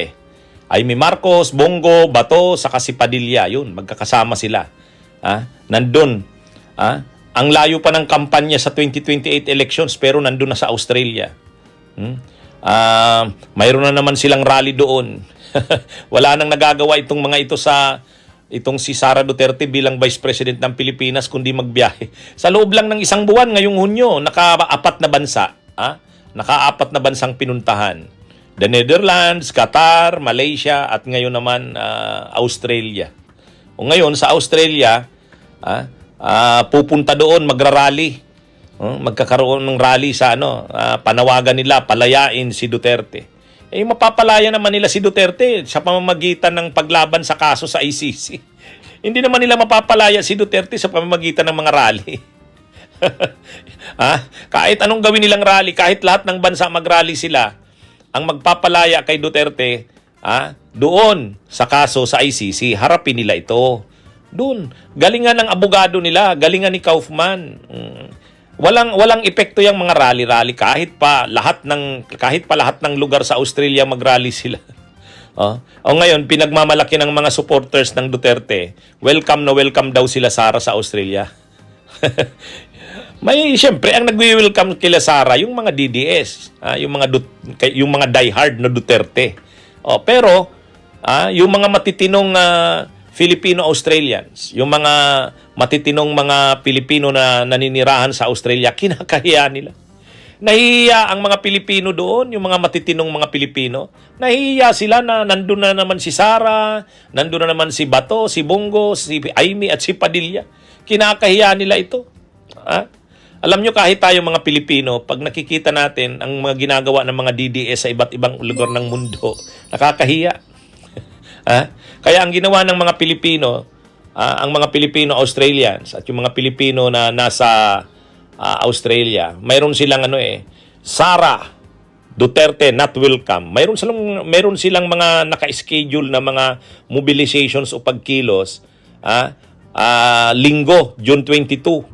Amy Marcos, Bongo, Bato, saka si Padilla, yun, magkakasama sila. Nandun. Ang layo pa ng kampanya sa 2028 elections pero nandun na sa Australia. Mayroon na naman silang rally doon. Wala nang nagagawa itong mga ito itong si Sara Duterte bilang Vice President ng Pilipinas kundi magbiyahe. Sa loob lang ng isang buwan ngayong Hunyo, naka-4 na bansa. Naka-4 na bansang pinuntahan. The Netherlands, Qatar, Malaysia, at ngayon naman Australia. O ngayon sa Australia, pupunta doon, magrarally Magkakaroon ng rally sa panawagan nila, palayain si Duterte. Mapapalaya naman nila si Duterte sa pamamagitan ng paglaban sa kaso sa ICC. Hindi naman nila mapapalaya si Duterte sa pamamagitan ng mga rally. Kahit anong gawin nilang rally, kahit lahat ng bansa mag-rally sila, ang magpapalaya kay Duterte, doon sa kaso sa ICC, harapin nila ito. Doon. Galingan ng abogado nila, galingan ni Kaufman. Walang epekto yung mga rally-rally kahit pa lahat ng lugar sa Australia mag-rally sila. Ngayon pinagmamalaki ng mga supporters ng Duterte. Welcome na welcome daw sila Sara sa Australia. Siyempre ang nagwi-welcome kila Sara yung mga DDS, yung mga diehard na Duterte. Pero yung mga matitinong Filipino-Australians, yung mga matitinong mga Pilipino na naninirahan sa Australia, kinakahiya nila. Nahihiya ang mga Pilipino doon, yung mga matitinong mga Pilipino. Nahihiya sila na nandun na naman si Sara, nandun na naman si Bato, si Bongo, si Aimee at si Padilla. Kinakahiya nila ito. Alam nyo, kahit tayo mga Pilipino, pag nakikita natin ang mga ginagawa ng mga DDS sa iba't ibang lugar ng mundo, nakakahiya. Kaya ang ginawa ng mga Pilipino, ang mga Filipino-Australians at yung mga Pilipino na nasa Australia, mayroon silang Sara Duterte not welcome. Mayroon silang mga naka-schedule na mga mobilizations o pagkilos. Linggo, June 22.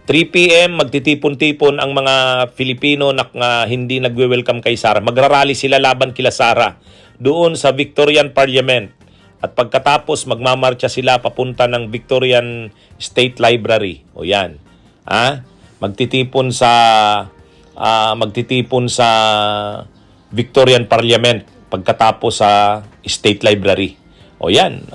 3 p.m. magtitipon-tipon ang mga Filipino na hindi nagwe-welcome kay Sara. Magrarally sila laban kila Sara doon sa Victorian Parliament. At pagkatapos magmamarcha sila papunta ng Victorian State Library. O yan. Magtitipon sa Victorian Parliament pagkatapos sa State Library. O yan.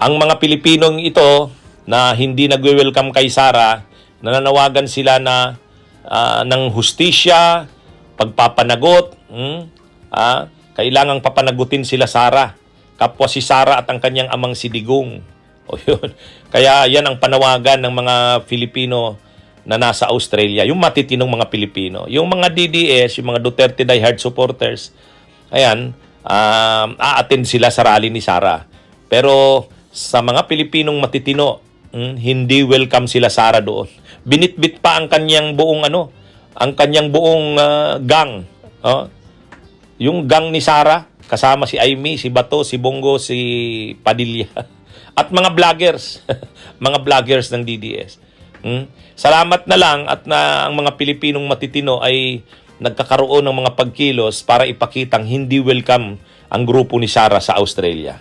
Ang mga Pilipinong ito na hindi nagwe-welcome kay Sara, nananawagan sila na ng hustisya, pagpapanagot, kailangang papanagutin sila Sara. Kapwa si Sara at ang kanyang amang si Digong. Yun. Kaya yan ang panawagan ng mga Filipino na nasa Australia, yung matitinong mga Pilipino. Yung mga DDS, yung mga Duterte diehard supporters, ayan, a-attend sila sa rally ni Sara. Pero sa mga Pilipinong matitino, hindi welcome sila Sara doon. Binitbit pa ang kanyang buong gang. Yung gang ni Sara, kasama si Aimee, si Bato, si Bongo, si Padilla. At mga vloggers, mga vloggers ng DDS. Salamat na lang at ang mga Pilipinong matitino ay nagkakaroon ng mga pagkilos para ipakitang hindi welcome ang grupo ni Sara sa Australia.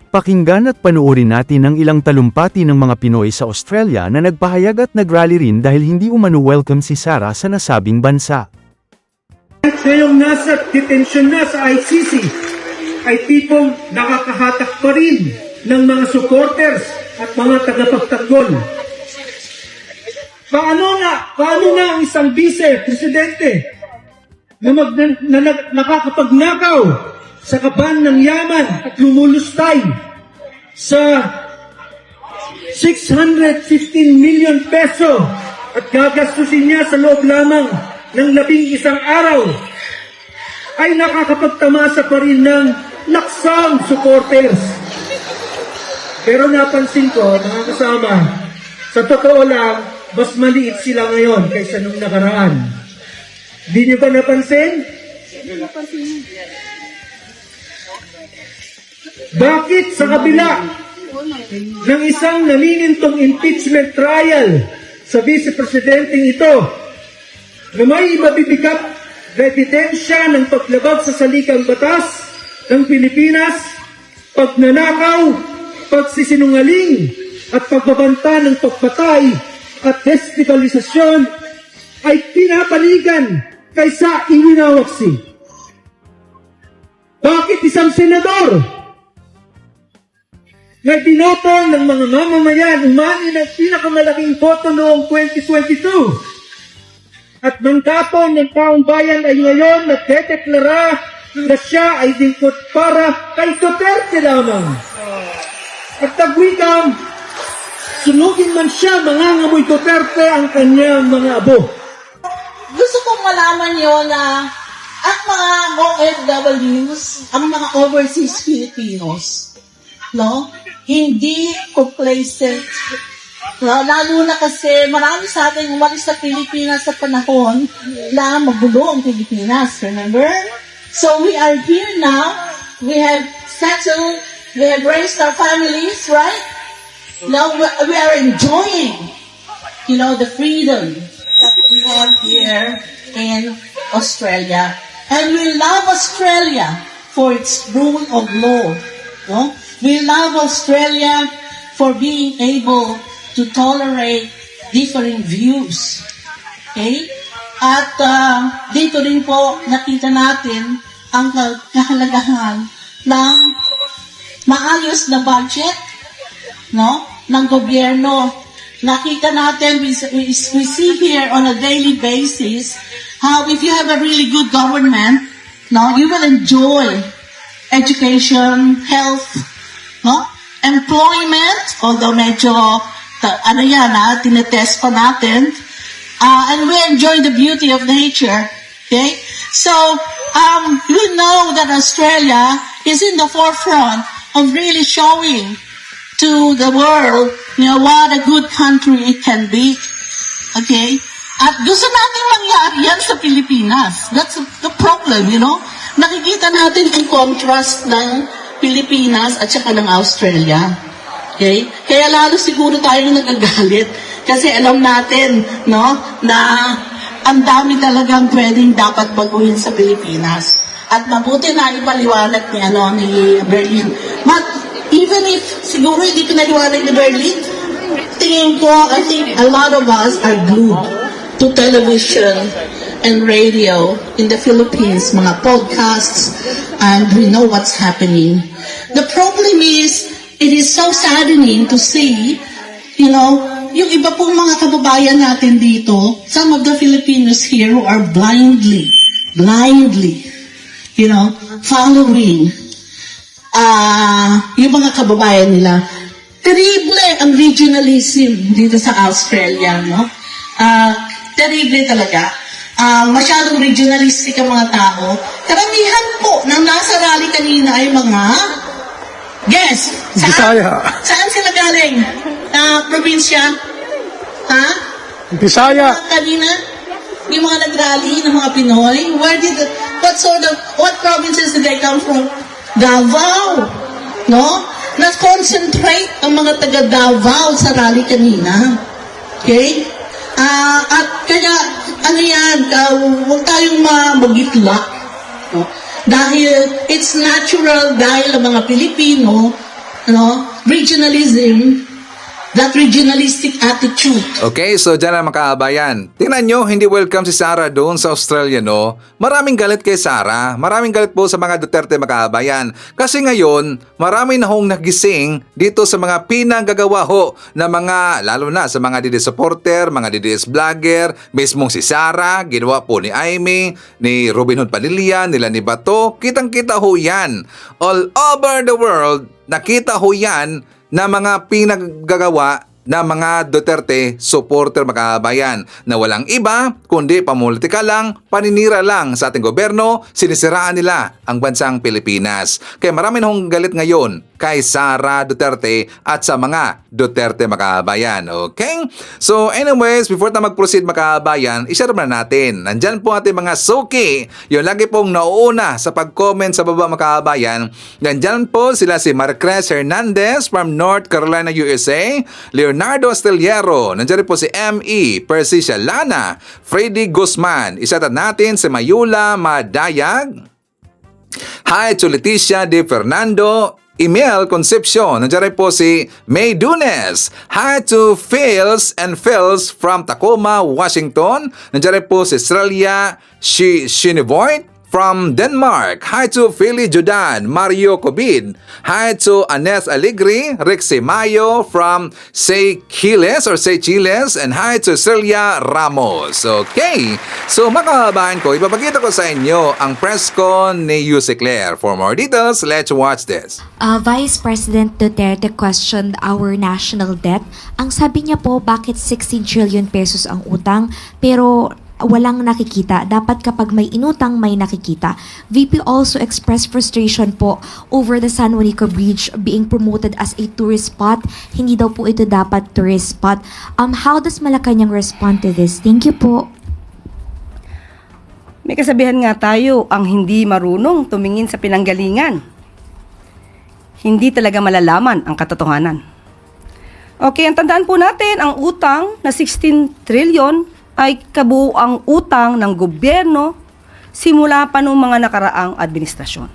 Pakinggan at panuorin natin ang ilang talumpati ng mga Pinoy sa Australia na nagpahayag at nagrally rin dahil hindi umano welcome si Sara sa nasabing bansa. Ngayong nasa detention na sa ICC ay tipong nakakahatak pa rin ng mga supporters at mga tagapagtanggol. Paano na ang isang vice-presidente na nakakapagnakaw sa kaban ng yaman at lumulustay sa 615 million peso at gagastusin niya sa loob lamang ng 11 araw ay nakakapagtamasa pa rin ng laksang supporters. Pero napansin ko, mga kasama, sa totoo lang, mas maliit sila ngayon kaysa nung nakaraan. Di niyo ba napansin? Bakit sa kabila ng isang naninintong impeachment trial sa vice-presidenteng ito na may mabibigat na ebidensya ng paglabag sa salikang batas ng Pilipinas, pagnanakaw, pagsisinungaling at pagbabanta ng pagpatay at destigmalisasyon ay pinapanigan kaysa iwinawaksi? Bakit isang senador na binoto ng mga mamamayan umani ng pinakamalaking boto noong 2022 at nang tapon ng taong bayan ay ngayon nagdedeklara na siya ay lingkod para kay Duterte lamang? At nagwikang sunugin man siya, mangangamoy Duterte ang kanyang mga abo. Gusto kong malaman yun na ang mga OFWs, ang mga overseas Filipinos, no, hindi complacent. No, lalo na kasi marami sa atin umalis sa Pilipinas sa panahon na magulo ang Pilipinas, remember? So we are here now, we have settled, we have raised our families, right? Now we are enjoying, the freedom that we have here in Australia. And we love Australia for its rule of law. No? We love Australia for being able to tolerate different views. Okay? At dito rin po nakita natin ang kahalagahan ng maayos na budget, no, ng gobyerno. Nakita natin, we see here on a daily basis how if you have a really good government, no, you will enjoy education, health, no, employment, although medyo, tinetest pa natin, and we enjoy the beauty of nature, okay? So, we know that Australia is in the forefront of really showing to the world, what a good country it can be. Okay? At gusto natin mangyari yan sa Pilipinas. That's the problem, Nakikita natin ang contrast ng Pilipinas at saka ng Australia. Okay? Kaya lalo siguro tayo nagagalit kasi alam natin, na ang dami talagang pwedeng dapat baguhin sa Pilipinas. At mabuti na ipaliwanag ni Berlin. Even if siguro hindi pinaliwanag ni Berlin, tingin ko, I think a lot of us are glued to television and radio in the Philippines, mga podcasts, and we know what's happening. The problem is, it is so saddening to see, yung iba pong mga kababayan natin dito, some of the Filipinos here who are blindly, following yung mga kababayan nila. Terrible ang regionalism dito sa Australia, terrible talaga. Masyadong regionalistic ang mga tao. Karamihan po ng nasa rally kanina ay mga guess. Saan sila galing? Probinsya? Ha? Bisaya. Kanina? Yung mga nag-rally ng mga Pinoy? What provinces did they come from? Davao. No? Na-concentrate ang mga taga Davao sa rally kanina. Okay? At kaya, huwag tayong magitla. No? Dahil it's natural dahil ang mga Pilipino, regionalism, that regionalistic attitude. Okay, so dyan na mga kaabayan. Tingnan nyo, hindi welcome si Sara doon sa Australia, no? Maraming galit kay Sara. Maraming galit po sa mga Duterte, mga kaabayan. Kasi ngayon, marami na hong nagising dito sa mga pinanggagawa ho na mga, lalo na sa mga DDS supporter, mga DDS vlogger, mismong si Sara, ginawa po ni Aimee, ni Robin Hood Padilla, nila ni Bato. Kitang-kita ho yan. All over the world, nakita ho yan na mga pinaggagawa na mga Duterte supporter, mga kabayan, na walang iba kundi pamulitika lang, paninira lang sa ating gobyerno, sinisiraan nila ang bansang Pilipinas. Kaya marami nang galit ngayon kay Sara Duterte at sa mga Duterte, mga kabayan. Okay? So anyways, before na mag-proceed, mga kabayan, ishare na natin. Nandyan po ating mga suki, yung lagi pong nauuna sa pag-comment sa baba, mga kabayan. Nandyan po sila si Marcres Hernandez from North Carolina, USA, Leonardo Astillero, nandiyan rin po si M.E. Persicia Lana, Freddy Guzman, isatan natin si Mayula Madayag, hi to Leticia De Fernando, Emil Concepcion, nandiyan rin po si May Dunes, hi to Phils and Phils from Tacoma, Washington, nandiyan rin po si Australia Shinivoit from Denmark. Hi to Philly Judan, Mario Cobid. Hi to Anes Aligri, Rixie Mayo from Seychelles or Seychelles. And hi to Celia Ramos. Okay, so mga kababayan ko, ipapakita ko sa inyo ang press con ni Yuse Claire. For more details, let's watch this. Vice President Duterte questioned our national debt. Ang sabi niya po, bakit 16 trillion pesos ang utang pero walang nakikita. Dapat kapag may inutang, may nakikita. VP also expressed frustration po over the San Juanico Bridge being promoted as a tourist spot. Hindi daw po ito dapat tourist spot. How does Malacanang respond to this? Thank you po. May kasabihan nga tayo, ang hindi marunong tumingin sa pinanggalingan. Hindi talaga malalaman ang katotohanan. Okay, ang tandaan po natin, ang utang na 16 trillion ay kabuuang utang ng gobyerno simula pa noong mga nakaraang administrasyon.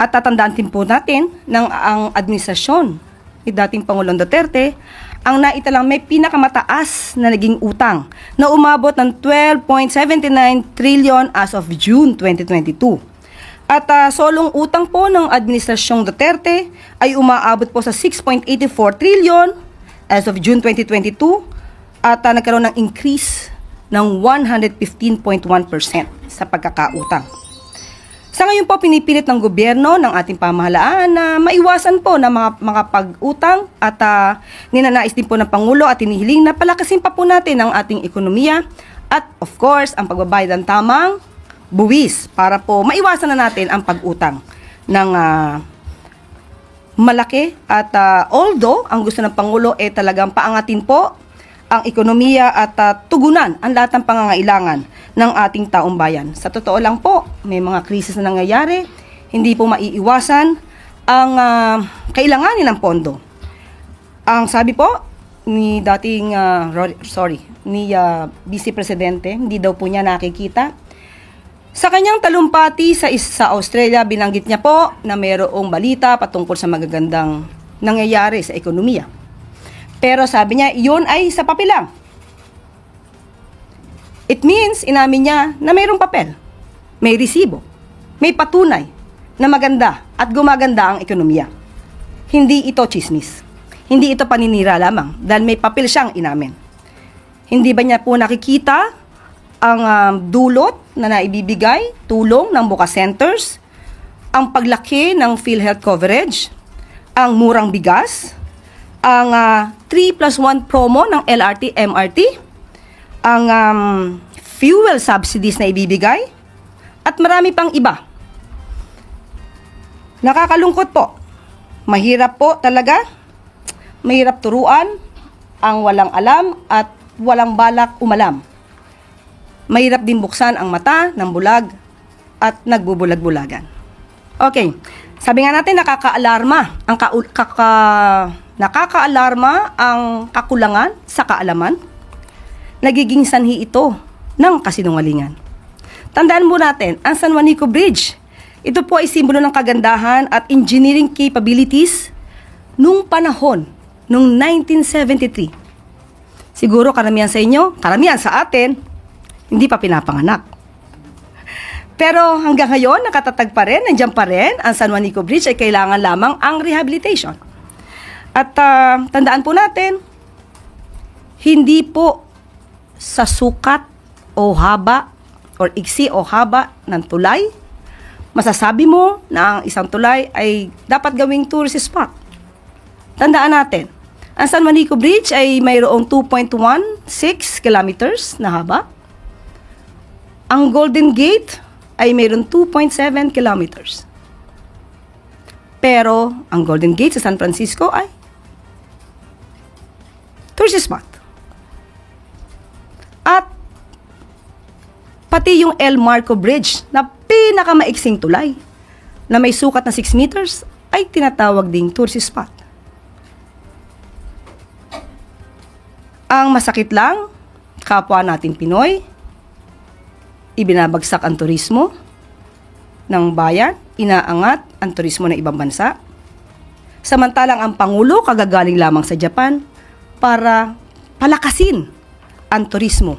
At tatandaan din po natin ng ang administrasyon ni dating Pangulong Duterte ang naitalang may pinakamataas na naging utang na umabot ng 12.79 trillion as of June 2022. At solong utang po ng administrasyong Duterte ay umaabot po sa 6.84 trillion as of June 2022 at nagkaroon ng increase ng 115.1% sa pagkakautang. Sa ngayon po, pinipilit ng gobyerno ng ating pamahalaan na maiwasan po na mga pag-utang at ninanais din po ng Pangulo at hinihiling na palakasin pa po natin ang ating ekonomiya at of course, ang pagbabayad ng tamang buwis para po maiwasan na natin ang pag-utang ng malaki at although ang gusto ng Pangulo talagang paangatin po ang ekonomiya at tugunan ang lahat ng pangangailangan ng ating taong bayan. Sa totoo lang po, may mga krisis na nangyayari, hindi po maiiwasan ang kailanganin ng pondo. Ang sabi po ni dating Vice Presidente, hindi daw po niya nakikita. Sa kanyang talumpati sa Australia, binanggit niya po na mayroong balita patungkol sa magagandang nangyayari sa ekonomiya. Pero sabi niya, yun ay sa papel lang. It means, inamin niya na mayroong papel, may resibo, may patunay na maganda at gumaganda ang ekonomiya. Hindi ito chismis. Hindi ito paninira lamang dahil may papel siyang inamin. Hindi ba niya po nakikita ang dulot na naibibigay, tulong ng Buka Centers, ang paglaki ng PhilHealth coverage, ang murang bigas, ang 3+1 promo ng LRT, MRT, ang fuel subsidies na ibibigay, at marami pang iba. Nakakalungkot po. Mahirap po talaga. Mahirap turuan ang walang alam at walang balak umalam. Mahirap din buksan ang mata ng bulag at nagbubulag-bulagan. Okay, sabi nga natin nakakaalarma ang kakulangan sa kaalaman. Nagiging sanhi ito ng kasinungalingan. Tandaan mo natin, ang San Juanico Bridge, ito po ay simbolo ng kagandahan at engineering capabilities nung panahon, nung 1973. Siguro karamihan sa inyo, karamihan sa atin, hindi pa pinapanganak. Pero hanggang ngayon, nakatatag pa rin, nandiyan pa rin, ang San Juanico Bridge ay kailangan lamang ang rehabilitation. At tandaan po natin, hindi po sa sukat o haba or iksi o haba ng tulay, masasabi mo na ang isang tulay ay dapat gawing tourist spot. Tandaan natin, ang San Juanico Bridge ay mayroong 2.16 kilometers na haba. Ang Golden Gate ay mayroong 2.7 kilometers. Pero ang Golden Gate sa San Francisco ay tourist spot. At pati yung El Marco Bridge na pinakamaiksing tulay na may sukat na 6 meters ay tinatawag ding tourist spot. Ang masakit lang, kapwa natin Pinoy, ibinabagsak ang turismo ng bayan, inaangat ang turismo ng ibang bansa. Samantalang ang Pangulo kagagaling lamang sa Japan para palakasin ang turismo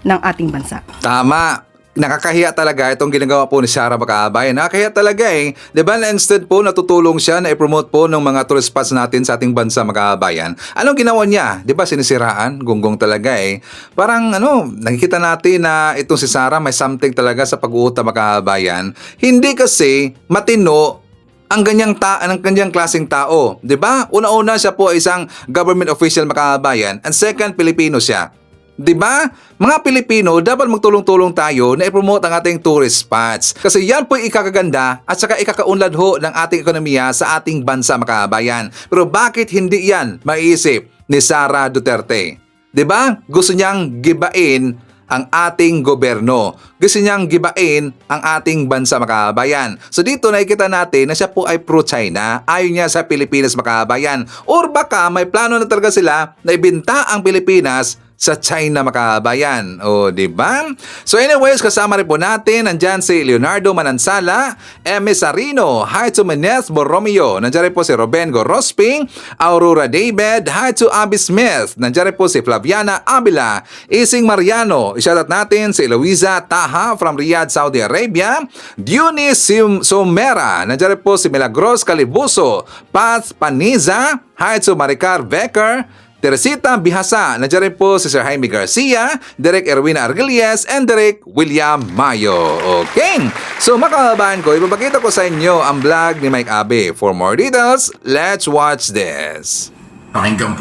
ng ating bansa. Tama. Nakakahiya talaga itong ginagawa po ni Sara Makabayan. Nakakahiya talaga eh. Diba na instead po natutulong siya na i-promote po ng mga tourist spots natin sa ating bansa Makabayan. Anong ginawa niya? Diba sinisiraan? Gunggong talaga eh. Parang nakikita natin na itong si Sara may something talaga sa pag-uuta Makabayan. Hindi kasi matino ang kanyang klaseng tao. Diba? Una-una siya po ay isang government official Makabayan and second Pilipino siya. Diba? Mga Pilipino, dapat magtulong-tulong tayo na i-promote ang ating tourist spots. Kasi yan po ikakaganda at saka ikakaunlad ho ng ating ekonomiya sa ating bansa Makabayan. Pero bakit hindi yan maiisip ni Sara Duterte? Diba? Gusto niyang gibain ang ating gobyerno. Gusto niyang gibain ang ating bansa Makabayan. So dito nakikita natin na siya po ay pro-China. Ayaw niya sa Pilipinas Makabayan. Or baka may plano na talaga sila na ibenta ang Pilipinas sa China Makabayan. O, diba? So anyways, kasama rin po natin, nandyan si Leonardo Manansala, M.S. Arino, hi to Menez Borromeo, nandyan rin po si Ruben Gorosping, Aurora David, hi to Abby Smith, nandyan rin po si Flaviana Abila, Ising Mariano, isyadat natin si Eloisa Taha from Riyadh, Saudi Arabia, Dionis Somera, nandyan rin po si Milagros Calibuso, Paz Paniza, hi to Maricar Becker, Teresita Bihasa, nandiyan rin po si Sir Jaime Garcia, Derek Erwina Argelies, and Derek William Mayo. Okay, so makababahan ko, ipapakita ko sa inyo ang vlog ni Mike Abe. For more details, let's watch this. Pakinggan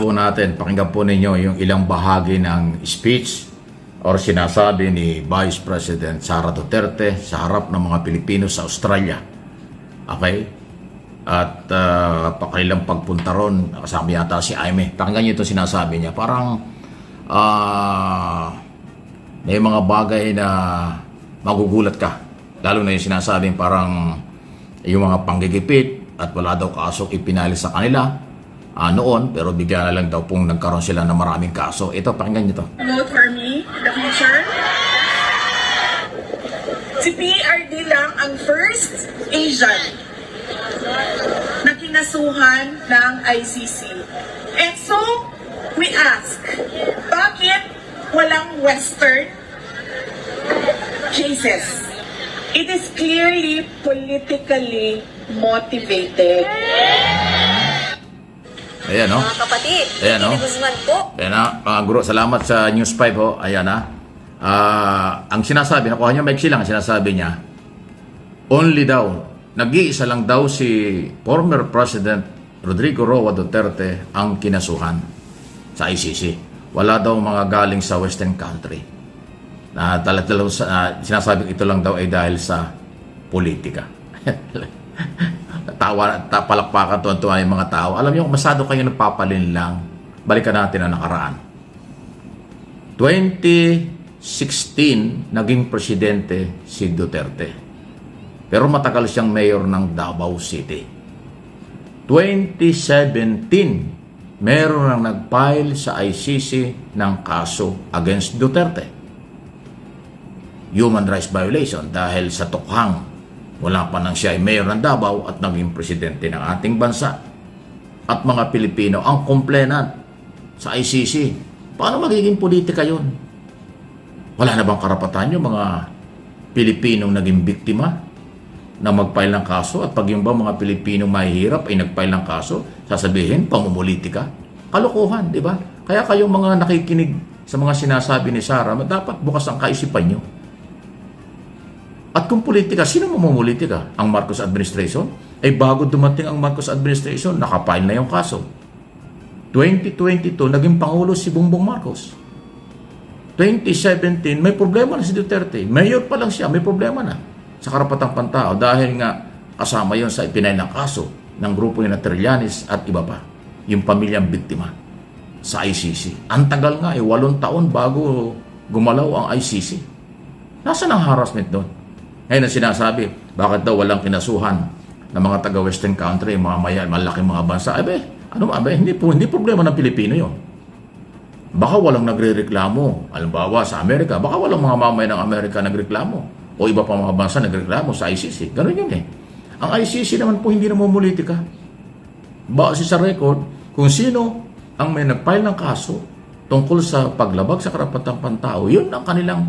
po ninyo yung ilang bahagi ng speech or sinasabi ni Vice President Sara Duterte sa harap ng mga Pilipino sa Australia. Okay? At pakailang pagpunta ron, kasama yata si Aimee. Pakinggan niyo ito sinasabi niya. Parang may mga bagay na magugulat ka. Lalo na yung sinasabing parang yung mga panggigipit at wala daw kasong ipinali sa kanila noon, pero bigla na lang daw pong nagkaroon sila ng maraming kaso. Ito, pakinggan niyo ito. Vote for me in the future. Si PRD lang ang first Asian na kinasuhan ng ICC. And so, we ask, bakit walang Western cases? It is clearly politically motivated. Ayan, no? Mga kapatid, Ayan, no? Guzman po. Ayan na, mga guro, salamat sa News 5 ho. Ayan na. Ang sinasabi, nakuha niyo maiksi lang ang sinasabi niya, only daw, nag-iisa lang daw si former President Rodrigo Roa Duterte ang kinasuhan sa ICC. Wala daw mga galing sa Western country. Sinasabing ito lang daw ay dahil sa politika. Palakpakan tuwan-tuwa yung mga tao. Alam niyo, masyado kayo nagpapalin lang. Balikan natin ang nakaraan. 2016, naging presidente si Duterte. Pero matagal siyang mayor ng Davao City. 2017, meron nang nag-file sa ICC ng kaso against Duterte. Human rights violation dahil sa tukhang wala pa nang siya ay mayor ng Davao at naging presidente ng ating bansa. At mga Pilipino ang complainant sa ICC. Paano magiging politika yun? Wala na bang karapatan yung mga Pilipinong naging biktima na mag-file ng kaso, at pag yung ba mga Pilipino mahihirap ay nag-file ng kaso, sasabihin, pamumulitika. Kalokohan, di ba? Kaya kayong mga nakikinig sa mga sinasabi ni Sara, dapat bukas ang kaisipan nyo. At kung politika, sino mamumulitika? Ang Marcos administration? Ay bago dumating ang Marcos administration, nakapile na yung kaso. 2022, naging Pangulo si Bongbong Marcos. 2017, may problema na si Duterte. Mayor pa lang siya, may problema na sa karapatang pantao dahil nga kasama yon sa ipinay ng kaso ng grupo ni Trillanes at iba pa, yung pamilyang biktima sa ICC. Ang tagal nga, 8 taon bago gumalaw ang ICC. Nasaan ang harassment doon? Ngayon ang sinasabi, bakit daw walang kinasuhan ng mga taga-Western country, mga malaking mga bansa? Hindi problema ng Pilipino yon. Baka walang nagre-reklamo. Halimbawa sa Amerika, baka walang mga mamay ng Amerika nagreklamo. O iba pa mga bansa nagreklamo sa ICC. Ganun yun eh. Ang ICC naman po hindi namumulitika. Base sa record, kung sino ang may nag-file ng kaso tungkol sa paglabag sa karapatang pantao, yun ang kanilang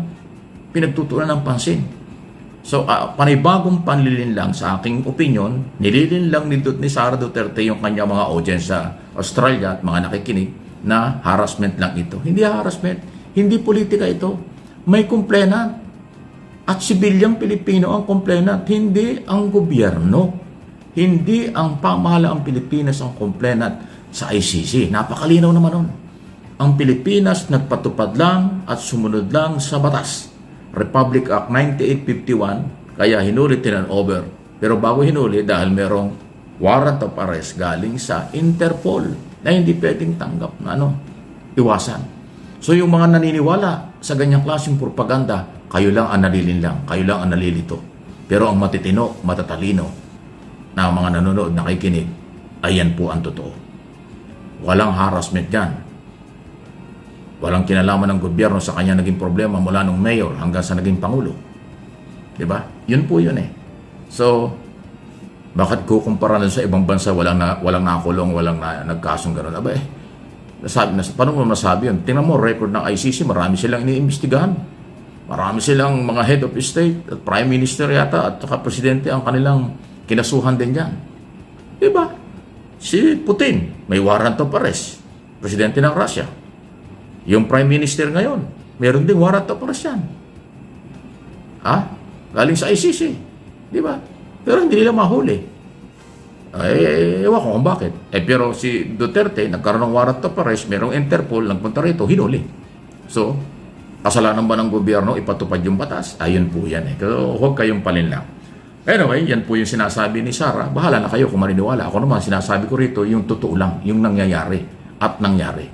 pinagtutuunan ng pansin. So, panibagong panlilinlang sa aking opinion, nililinlang ni Sara Duterte yung kanyang mga audience sa Australia at mga nakikinig na harassment lang ito. Hindi harassment, hindi politika ito. May complainant. At sibilyang Pilipino ang complainant, hindi ang gobyerno. Hindi ang pamahalaang Pilipinas ang complainant sa ICC. Napakalinaw naman nun. Ang Pilipinas nagpatupad lang at sumunod lang sa batas. Republic Act 9851, kaya hinuli over. Pero bago hinuli, dahil merong warrant of arrest galing sa Interpol na hindi pwedeng tanggap na iwasan. So yung mga naniniwala sa ganyang klaseng propaganda, kayo lang ang nalilinlang, kayo lang ang nalilito. Pero ang matitino, matatalino na mga nanonood, nakikinig, ayan po ang totoo. Walang harassment dyan. Walang kinalaman ng gobyerno sa kanya naging problema mula nung mayor hanggang sa naging pangulo. Diba? Yun po yun eh. So, bakit kukumpara na sa ibang bansa walang nakulong, walang nagkasong gano'n? Aba paano mo masabi yun? Tingnan mo, record ng ICC, marami silang iniimbestigahan. Marami silang mga head of state at prime minister yata at saka presidente ang kanilang kinasuhan din dyan. Diba? Si Putin, may warrant of arrest. Presidente ng Russia. Yung prime minister ngayon, meron ding warrant of arrest yan. Galing sa ICC. Diba? Pero hindi nila mahuli. Ewan ko kung bakit. Pero si Duterte, nagkaroon ng warrant of arrest, merong Interpol, nagpunta rito, hinuli. So, kasalanan ba ng gobyerno ipatupad yung batas? Ayun po yan eh. So, huwag kayong palinlang. Anyway, yan po yung sinasabi ni Sara. Bahala na kayo kung maniniwala. Ako naman, sinasabi ko rito, yung totoo lang, yung nangyayari at nangyari.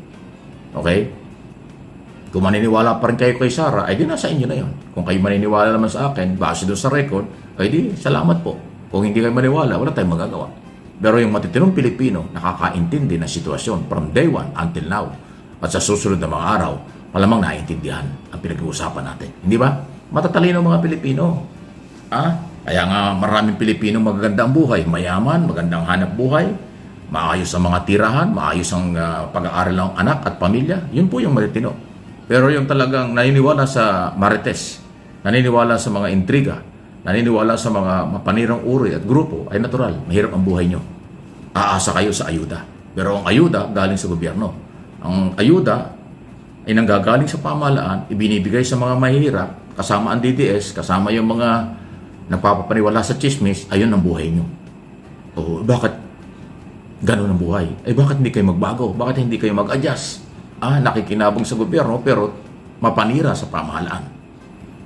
Okay? Kung maniniwala pa rin kayo kay Sara, ay di nasa inyo na yun. Kung kayo maniniwala naman sa akin, base doon sa record, ay di, salamat po. Kung hindi kayo maniwala, wala tayong magagawa. Pero yung matitinong Pilipino, nakakaintindi ng sitwasyon from day one until now. At sa susunod na mga araw, malamang naiintindihan ang pinag-uusapan natin. Hindi ba? Matatalino mga Pilipino. Kaya nga maraming Pilipino magaganda ang buhay. Mayaman, magandang hanap buhay, maayos ang mga tirahan, maayos ang pag-aaral ng anak at pamilya. Yun po yung matitino. Pero yung talagang naniniwala sa marites, naniniwala sa mga intriga, naniniwala sa mga mapanirang uri at grupo, ay natural, mahirap ang buhay nyo. Aasa kayo sa ayuda. Pero ang ayuda galing sa gobyerno. Ang ayuda ay nanggagaling sa pamahalaan, ibinibigay sa mga mahihirap, kasama ang DDS, kasama yung mga nagpapapaniwala sa chismis, ayun ang buhay nyo. O bakit ganun ang buhay? Bakit hindi kayo magbago? Bakit hindi kayo mag-adjust? Nakikinabang sa gobyerno pero mapanira sa pamahalaan.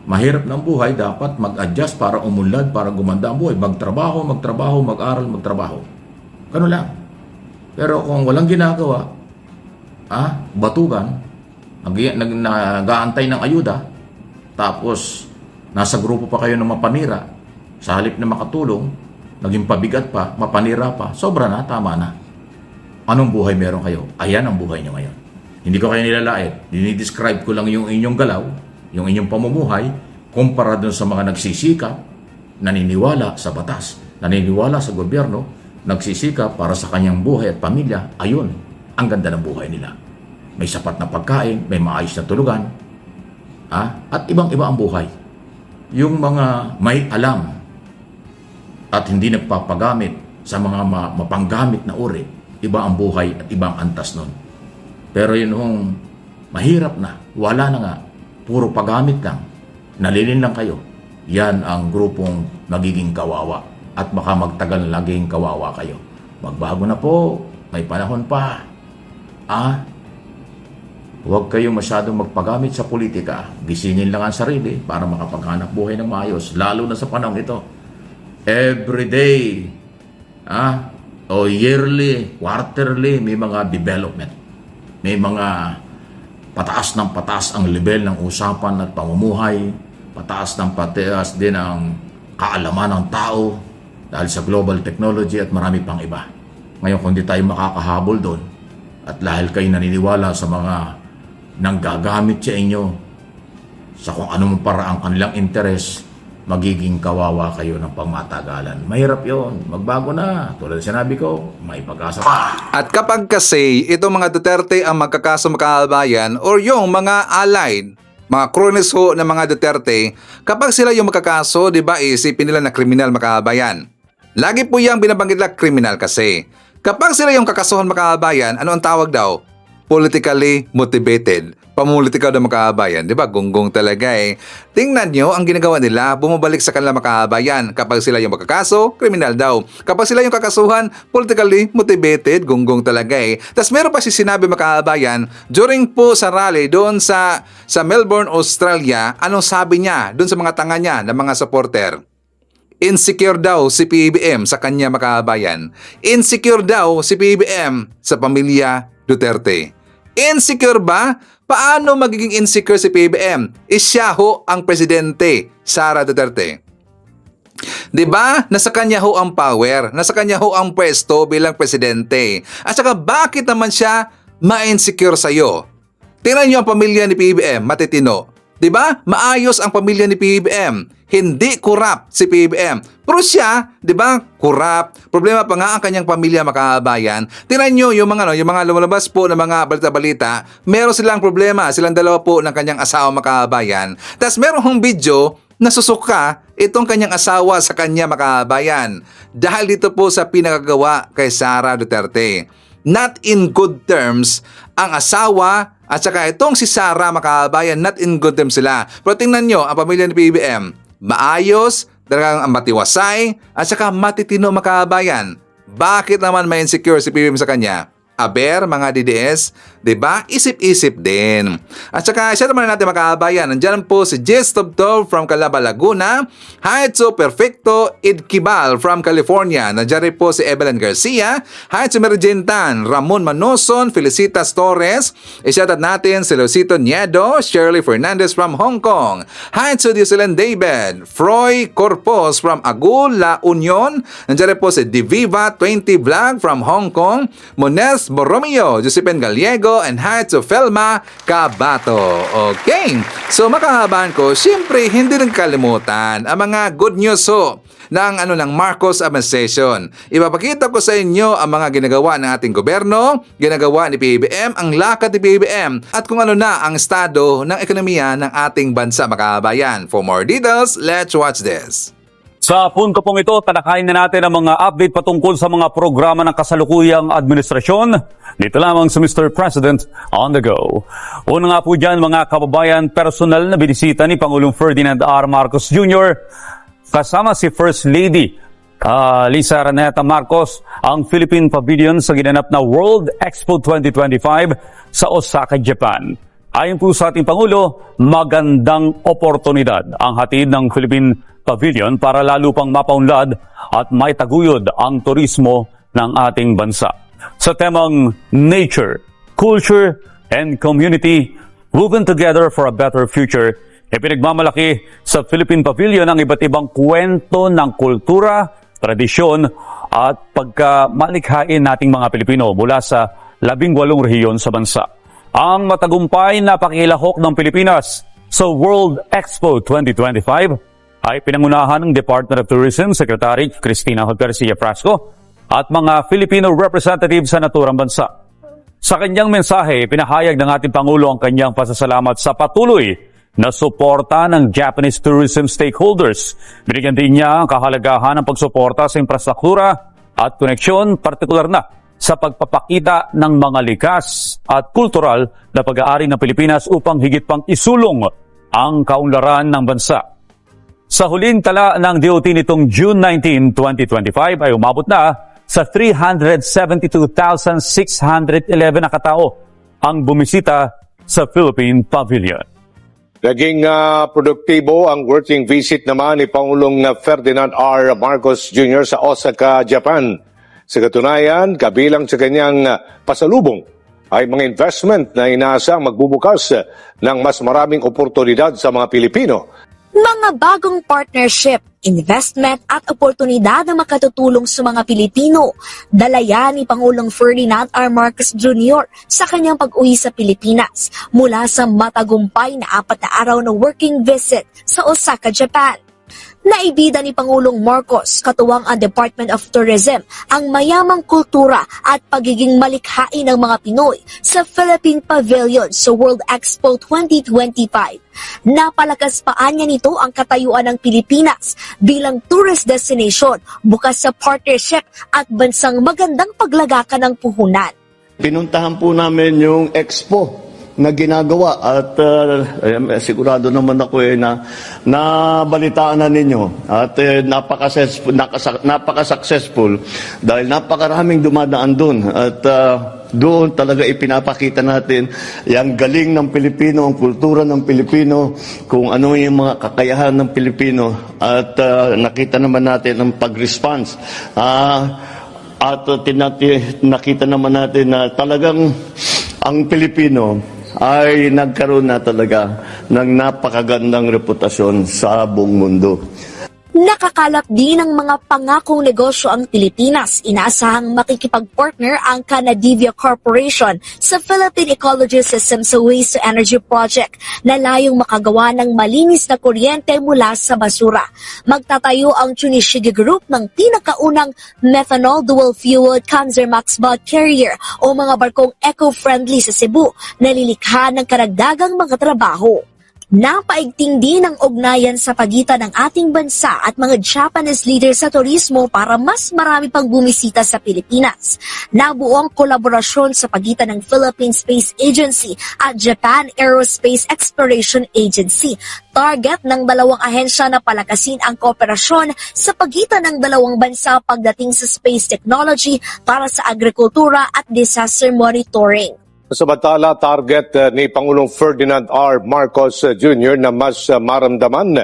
Mahirap ng buhay, dapat mag-adjust para umunlad, para gumanda ang buhay. Magtrabaho, mag-aral, magtrabaho. Ganun lang. Pero kung walang ginagawa, batugan, nag-aantay ng ayuda, tapos nasa grupo pa kayo ng mapanira, sa halip na makatulong, naging pabigat pa, mapanira pa, sobra na, tama na. Anong buhay meron kayo? Ayan ang buhay nyo ngayon. Hindi ko kayo nilalait. Dinidescribe ko lang yung inyong galaw, yung inyong pamumuhay, kumpara dun sa mga nagsisikap, naniniwala sa batas, naniniwala sa gobyerno, nagsisikap para sa kanyang buhay at pamilya. Ayun, ang ganda ng buhay nila. May sapat na pagkain, may maayos na tulugan, at ibang-iba ang buhay. Yung mga may alam at hindi nagpapagamit sa mga mapanggamit na uri, iba ang buhay at ibang antas nun. Pero yun yung mahirap na, wala na nga, puro paggamit lang, nalilin lang kayo, yan ang grupong magiging kawawa. At baka magtagal na laging kawawa kayo. Magbago na po, may panahon pa. Huwag kayo masyadong magpagamit sa politika. Gisingin lang ang sarili para makapaghanap buhay ng maayos, lalo na sa panahon ito. Every day, o yearly, quarterly, may mga development. May mga pataas ng pataas ang level ng usapan at pamumuhay, pataas ng pataas din ang kaalaman ng tao dahil sa global technology at marami pang iba. Ngayon kung di tayo makakahabol doon at dahil kayo naniniwala sa mga nanggagamit sa inyo sa kung anong paraang kanilang interes, magiging kawawa kayo ng pangmatagalan. Mahirap yon. Magbago na. Tulad na sinabi ko, may pag-asa pa. At kapag kasi itong mga Duterte ang magkakaso makabayan or yung mga allied, mga cronies ho ng mga Duterte, kapag sila yung magkakaso, di ba, isipin nila na kriminal, mga kababayan. Lagi po yung binabanggit na kriminal kasi. Kapag sila yung kakasuhan, mga kababayan, ano ang tawag daw? Politically motivated. Pamulitika daw, mga kababayan. Di ba? Gunggong talaga eh. Tingnan nyo ang ginagawa nila, bumabalik sa kanila, mga kababayan. Kapag sila yung magkakaso, kriminal daw. Kapag sila yung kakasuhan, politically motivated, gunggong talaga eh. Tapos meron pa si sinabi, mga kababayan, during po sa rally doon sa Melbourne, Australia, anong sabi niya doon sa mga tanga niya ng mga supporter? Insecure daw si PBBM sa kanya, mga kababayan. Insecure daw si PBBM sa pamilya Duterte. Insecure ba? Paano magiging insecure si PBBM? Siya ho ang presidente, Sara Duterte. 'Di ba? Nasa kanya ho ang power, nasa kanya ho ang pwesto bilang presidente. At saka bakit naman siya ma-insecure sa iyo? Tingnan niyo ang pamilya ni PBBM, matitino. 'Di ba? Maayos ang pamilya ni PBBM. Hindi corrupt si PBBM. Pero siya, 'di ba? Corrupt. Problema pa nga ang kanyang pamilya, mga kababayan. Tingnan niyo yung mga lumalabas po ng mga balita-balita, meron silang problema, silang dalawa po ng kanyang asawa, mga kababayan. Tapos meron hong video na susuka itong kanyang asawa sa kanya, mga kababayan. Dahil dito po sa pinagagawa kay Sara Duterte. Not in good terms ang asawa at saka itong si Sara, mga kababayan, not in good terms sila. Pero tingnan nyo, ang pamilya ni PBBM, maayos, talagang matiwasay, at saka matitino, mga kababayan. Bakit naman may insecure si PBBM sa kanya? Aber, mga DDS, 'di ba? Isip-isip din. At saka, siya naman natin, mga kababayan. Nandiyan po si Jess Tobtov from Calaba, Laguna. Hi to Perfecto Idkibal from California. Nandiyan rin po si Evelyn Garcia. Hi to Mergentan, Ramon Manoson, Felicitas Torres. I-shoutout natin si Lucito Niedo, Shirley Fernandez from Hong Kong. Hi to Dylan David, Froy Corpos from Agul, La Union. Nandiyan rin po si Diviva 20 Vlog from Hong Kong. Mones Borromeo, Josephine Gallego, and hi to Felma Cabato. Okay, so makahabaan ko, siyempre hindi rin kalimutan ang mga good news ho ng Marcos administration. Ipapakita ko sa inyo ang mga ginagawa ng ating gobyerno, ginagawa ni PBBM, ang lakad ni PBBM, at kung ano na ang estado ng ekonomiya ng ating bansa, mga kababayan. For more details, let's watch this. Sa punto pong ito, talakayin na natin ang mga update patungkol sa mga programa ng kasalukuyang administrasyon. Dito lamang sa Mr. President on the go. Una nga po dyan, mga kababayan, personal na binisita ni Pangulong Ferdinand R. Marcos Jr. kasama si First Lady Lisa Raneta Marcos ang Philippine Pavilion sa ginanap na World Expo 2025 sa Osaka, Japan. Ayon po sa ating Pangulo, magandang oportunidad ang hatid ng Philippine Pavilion para lalo pang mapaunlad at maitaguyod ang turismo ng ating bansa. Sa temang Nature, Culture, and Community, woven together for a better future, ipinagmamalaki sa Philippine Pavilion ang iba't ibang kwento ng kultura, tradisyon, at pagkamalikhain nating mga Pilipino mula sa 18 rehiyon sa bansa. Ang matagumpay na pakilahok ng Pilipinas sa World Expo 2025 ay pinangunahan ng Department of Tourism Secretary Cristina Garcia Frasco at mga Filipino representatives sa naturang bansa. Sa kanyang mensahe, pinahayag ng ating Pangulo ang kanyang pasasalamat sa patuloy na suporta ng Japanese tourism stakeholders. Binigyan din niya ang kahalagahan ng pagsuporta sa infrastruktura at koneksyon, partikular na sa pagpapakita ng mga likas at kultural na pag-aari ng Pilipinas upang higit pang isulong ang kaunlaran ng bansa. Sa huling tala ng DOT nitong June 19, 2025 ay umabot na sa 372,611 na katao ang bumisita sa Philippine Pavilion. Naging produktibo ang working visit naman ni Pangulong Ferdinand R. Marcos Jr. sa Osaka, Japan. Sa katunayan, kabilang sa kanyang pasalubong ay mga investment na inaasang magbubukas ng mas maraming oportunidad sa mga Pilipino. Mga bagong partnership, investment at oportunidad na makatutulong sa mga Pilipino. Dala yan ni Pangulong Ferdinand R. Marcos Jr. sa kanyang pag-uwi sa Pilipinas mula sa matagumpay na 4 na araw na working visit sa Osaka, Japan. Naibida ni Pangulong Marcos, katuwang ang Department of Tourism, ang mayamang kultura at pagiging malikhain ng mga Pinoy sa Philippine Pavilion sa World Expo 2025. Napalakas pa niya nito ang katayuan ng Pilipinas bilang tourist destination, bukas sa partnership at bansang magandang paglagakan ng puhunan. Pinuntahan po namin yung expo na ginagawa at sigurado naman ako na nabalitaan na ninyo at napaka-successful dahil napakaraming dumadaan doon at doon talaga ipinapakita natin yung galing ng Pilipino, ang kultura ng Pilipino, kung ano yung mga kakayahan ng Pilipino at nakita naman natin ang pag-response. At nakita naman natin na talagang ang Pilipino ay nagkaroon na talaga ng napakagandang reputasyon sa buong mundo. Nakakalap din ng mga pangakong negosyo ang Pilipinas. Inaasahang makikipag-partner ang Canadivia Corporation sa Philippine Ecology System sa Waste to Energy Project na layong makagawa ng malinis na kuryente mula sa basura. Magtatayo ang Chunishige Group ng pinakaunang methanol dual-fueled Kanzermax bulk carrier o mga barkong eco-friendly sa Cebu na lilikha ng karagdagang mga trabaho. Napaigting din ang ugnayan sa pagitan ng ating bansa at mga Japanese leaders sa turismo para mas marami pang bumisita sa Pilipinas. Nabuo ang kolaborasyon sa pagitan ng Philippine Space Agency at Japan Aerospace Exploration Agency. Target ng dalawang ahensya na palakasin ang kooperasyon sa pagitan ng dalawang bansa pagdating sa space technology para sa agrikultura at disaster monitoring. Samantala, target ni Pangulong Ferdinand R. Marcos Jr. na mas maramdaman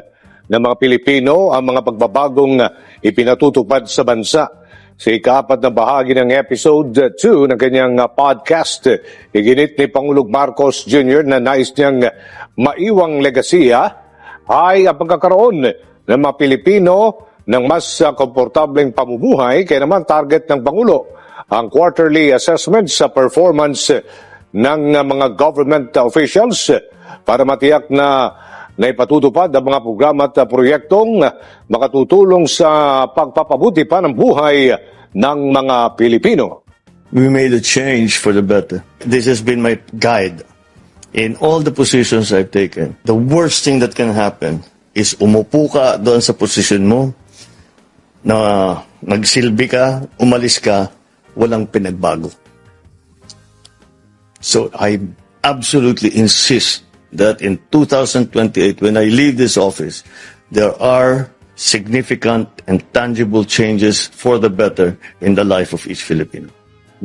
ng mga Pilipino ang mga pagbabagong ipinatutupad sa bansa. Sa ika-4 na bahagi ng episode 2 ng kanyang podcast, iginit ni Pangulong Marcos Jr. na nais niyang maiwang legasiya ay ang pagkakaroon ng mga Pilipino ng mas komportableng pamumuhay, kaya naman target ng Pangulo ang quarterly assessment sa performance ng mga government officials para matiyak na naipatutupad ang mga programa at proyektong makatutulong sa pagpapabuti pa ng buhay ng mga Pilipino. We made a change for the better. This has been my guide in all the positions I've taken. The worst thing that can happen is umupo ka doon sa position mo na nagsilbi ka, umalis ka, walang pinagbago. So I absolutely insist that in 2028, when I leave this office, there are significant and tangible changes for the better in the life of each Filipino.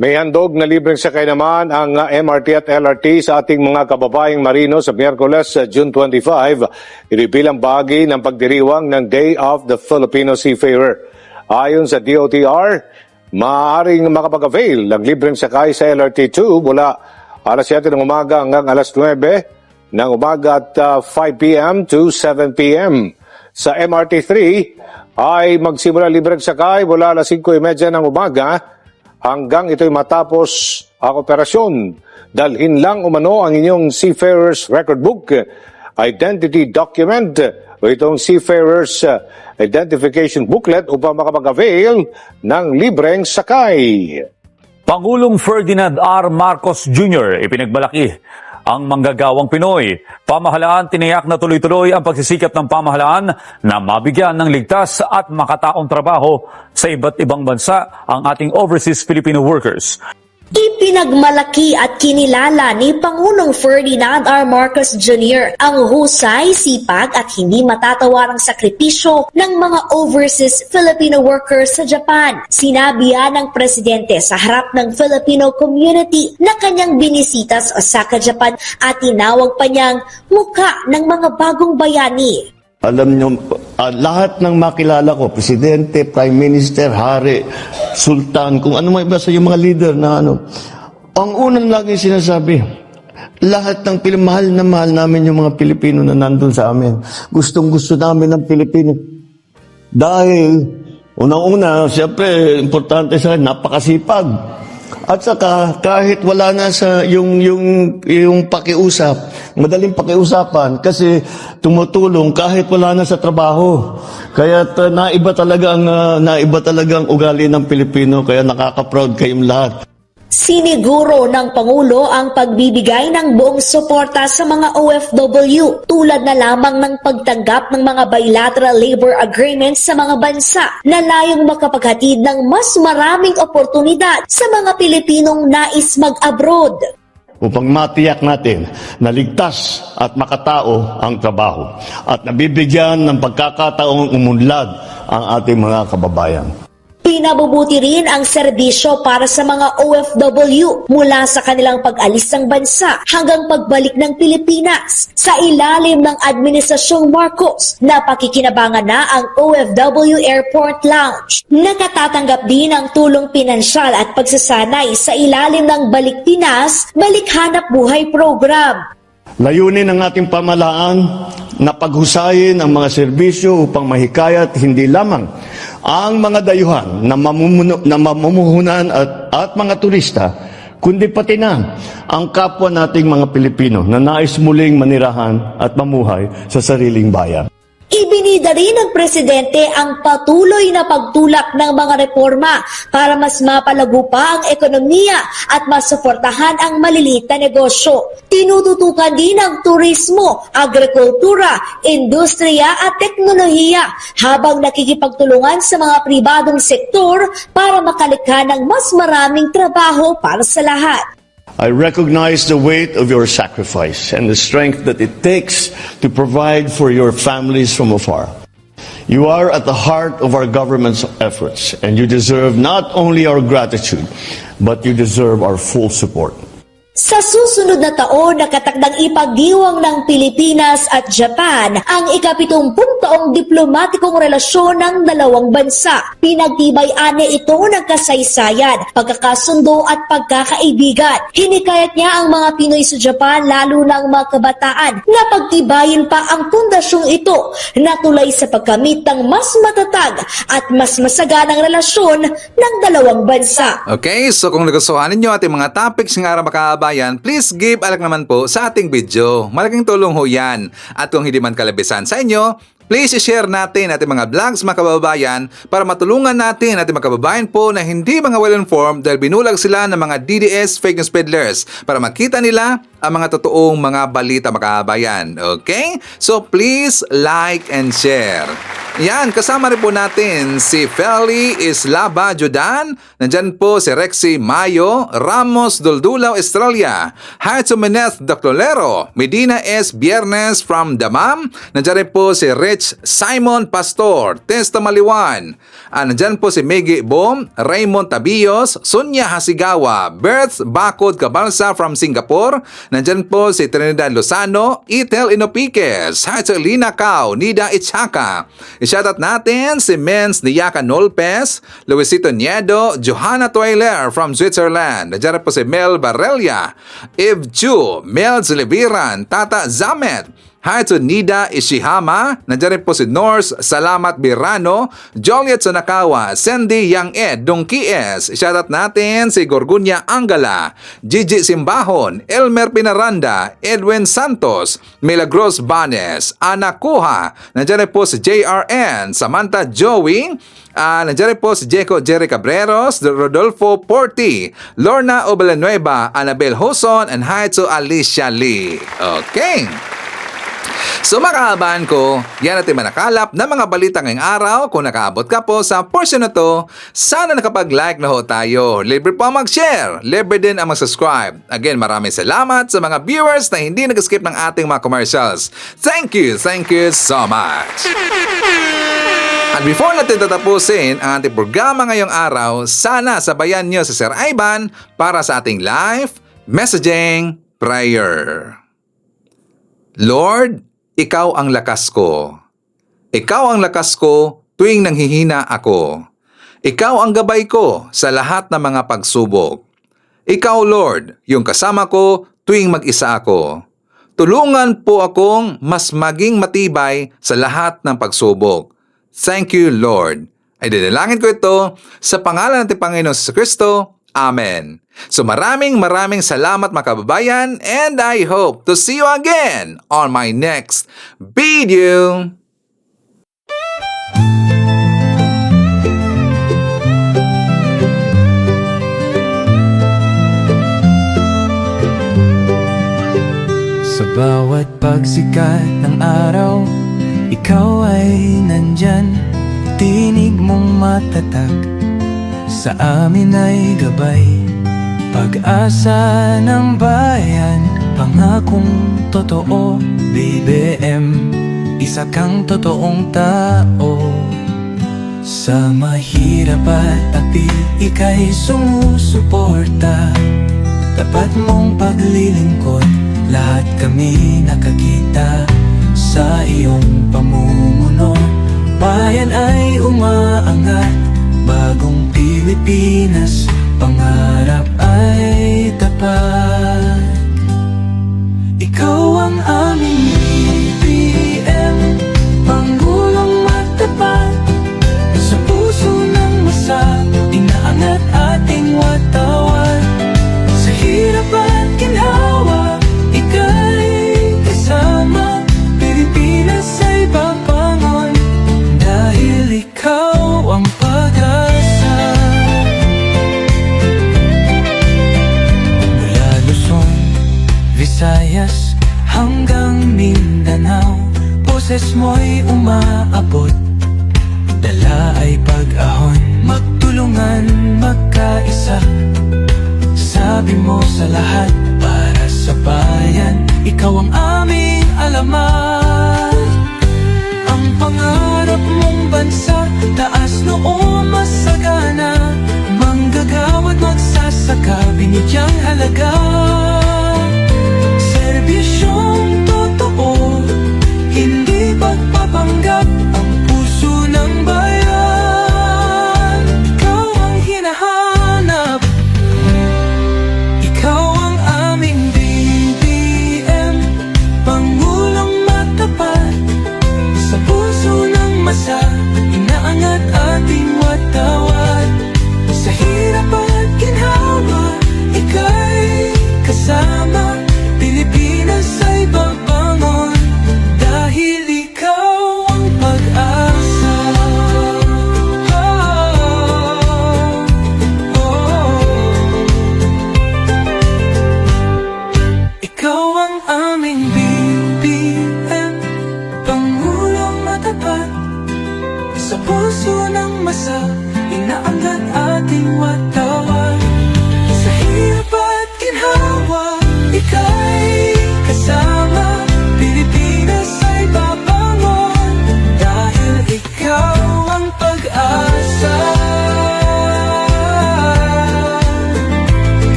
May handog na libreng sakay naman ang MRT at LRT sa ating mga kababayang marino sa Miyerkules, June 25, bilang bahagi ng pagdiriwang ng Day of the Filipino Seafarer. Ayon sa DOTR, maaaring makapag-avail ng libreng sakay sa LRT2 mula alas 7 ng umaga hanggang alas 9 ng umaga at 5 p.m. to 7 p.m. Sa MRT3 ay magsimula libreng sakay mula alas 5:30 ng umaga hanggang ito'y matapos ang operasyon. Dalhin lang umano ang inyong Seafarer's Record Book, Identity Document o itong Seafarer's Identification Booklet upang makapag-avail ng libreng sakay. Pangulong Ferdinand R. Marcos Jr. ipinagmalaki ang manggagawang Pinoy. Pamahalaan tiniyak na tuloy-tuloy ang pagsisikap ng pamahalaan na mabigyan ng ligtas at makataong trabaho sa iba't ibang bansa ang ating overseas Filipino workers. Ipinagmalaki at kinilala ni Pangulong Ferdinand R. Marcos Jr. ang husay, sipag at hindi matatawarang sakripisyo ng mga overseas Filipino workers sa Japan. Sinabi yan ng presidente sa harap ng Filipino community na kanyang binisita sa Osaka, Japan at tinawag pa niyang mukha ng mga bagong bayani. Alam nyo, lahat ng makilala ko, presidente, prime minister, hari, sultan, kung ano may basta yung mga leader na ang unang lagi sinasabi, lahat ng mahal na mahal namin yung mga Pilipino na nandun sa amin. Gustong-gusto namin ng Pilipino. Dahil, unang-una, siyempre, importante sa akin, napakasipag. At saka kahit wala na sa yung pakiusap, madaling pakiusapan kasi tumutulong kahit wala na sa trabaho. Kaya naiba talagang ugali ng Pilipino, kaya nakaka-proud kayong lahat. Siniguro ng Pangulo ang pagbibigay ng buong suporta sa mga OFW tulad na lamang ng pagtanggap ng mga bilateral labor agreements sa mga bansa na layong makapaghatid ng mas maraming oportunidad sa mga Pilipinong nais mag-abroad. Upang matiyak natin na ligtas at makatao ang trabaho at nabibigyan ng pagkakataong umunlad ang ating mga kababayan. Pinabubuti rin ang serbisyo para sa mga OFW mula sa kanilang pag-alis ng bansa hanggang pagbalik ng Pilipinas. Sa ilalim ng Administrasyong Marcos, napakikinabangan na ang OFW Airport Lounge. Nakatatanggap din ng tulong pinansyal at pagsasanay sa ilalim ng Balik Pinas, Balik Hanap Buhay program. Layunin ng ating pamahalaan na paghusayin ang mga serbisyo upang mahikayat hindi lamang ang mga dayuhan na mamumuhunan at mga turista, kundi pati na ang kapwa nating mga Pilipino na nais muling manirahan at mamuhay sa sariling bayan. Ibinida rin ng Presidente ang patuloy na pagtulak ng mga reforma para mas mapalago pa ang ekonomiya at masuportahan ang maliliit na negosyo. Tinututukan din ang turismo, agrikultura, industriya at teknolohiya habang nakikipagtulungan sa mga pribadong sektor para makalikha ng mas maraming trabaho para sa lahat. I recognize the weight of your sacrifice and the strength that it takes to provide for your families from afar. You are at the heart of our government's efforts, and you deserve not only our gratitude, but you deserve our full support. Sa susunod na taon, nakatakdang ipagdiwang ng Pilipinas at Japan ang ika-70 taong diplomatikong relasyon ng dalawang bansa. Pinagtibay-an niya ito ng kasaysayan, pagkakasundo at pagkakaibigan. Hinikayat niya ang mga Pinoy sa Japan, lalo na ang mga kabataan, na pagtibayin pa ang pundasyong ito na tulay sa pagkamit ng mas matatag at mas masaganang relasyon ng dalawang bansa. Okay, so kung nagustuhan ninyo ating mga topics ng araw makabayan, please give alak naman po sa ating video. Malaking tulong ho yan. At kung hindi man kalabisan sa inyo, please share natin ating mga vlogs mga kababayan para matulungan natin ating mga kababayan po na hindi mga well-informed dahil binulag sila ng mga DDS fake news peddlers para makita nila ang mga totoong mga balita mga kababayan. Okay? So please like and share. Yan, kasama rin po natin si Feli Islaba Jodan, nandyan po si Rexy Mayo, Ramos Duldulaw Estrella, Haitsu Menez Doctolero, Medina S. Biernes from Damam, nandyan rin po si Rich Simon Pastor, Testa Maliwan, nandyan po si Megi Bom, Raymond Tabios, Sunya Hasigawa, Berth Bakod Cabalsa from Singapore, nandyan po si Trinidad Lozano, Itel Inopiques, Haitsu Lina Cao, Nida Ichaka. Shoutout natin si Menz Niyaka Nolpes, Luisito Niedo, Johanna Toiler from Switzerland. Nandiyan po si Mel Barrelia, Eve Chu, Mel Zilibiran, Tata Zamet, Haitsu Nida Ishihama, nandiyan rin po si Norse Salamat Birano, Joliet Sanakawa, Sandy Yang Ed, Dongki S. Shoutout natin si Gorgunya Angala, Gigi Simbahon, Elmer Pinaranda, Edwin Santos, Milagros Banes, Ana Kuha, nandiyan rin po si JRN, Samantha Joey, nandiyan rin po si Jeco Jerry Cabreros, Rodolfo Porti, Lorna Obalanueva, Annabel Hoson, and Haitsu Alicia Lee. Okay. So makahabaan ko, yan natin manakalap na mga balita ngayong araw. Kung nakaabot ka po sa portion na to, sana nakapag-like na ho tayo. Libre po ang mag-share, libre din ang mag-subscribe. Again, maraming salamat sa mga viewers na hindi nag-skip ng ating mga commercials. Thank you so much! At before natin tatapusin ang ating programa ngayong araw, sana sabayan nyo si Sir Ivan para sa ating live messaging prayer. Lord, Ikaw ang lakas ko. Ikaw ang lakas ko tuwing nanghihina ako. Ikaw ang gabay ko sa lahat ng mga pagsubok. Ikaw, Lord, yung kasama ko tuwing mag-isa ako. Tulungan po akong mas maging matibay sa lahat ng pagsubok. Thank you, Lord. Ay dinalangin ko ito sa pangalan ng Panginoon Jesucristo. amen. So maraming salamat mga kababayan, and I hope to see you again on my next video. Sa bawat pagsikat ng araw, ikaw ay nandyan. Tinig mong matatag, sa amin ay gabay. Pag-asa ng bayan, pangakong totoo. BBM, isa kang totoong tao. Sa mahirap at takti, ika'y sumusuporta. Tapat mong paglilingkod, lahat kami nakakita sa iyong pamumuno. Bayan ay umaangat, bagong Pilipinas, pangarap ay tapat. Ikaw ang aming BBM, Pangulong matapat. Sa puso ng masa, inaangat ating watawat. Sa hirap at ginhawa, ika'y kasama. Pilipinas ay babangon, dahil ikaw ang pag-asa. Mula Luzon, Visayas hanggang Mindanao, boses mo'y umaabot, dala ay pag-ahon. Magtulungan, magkaisa, sabi mo sa lahat, para sa bayan. Ikaw ang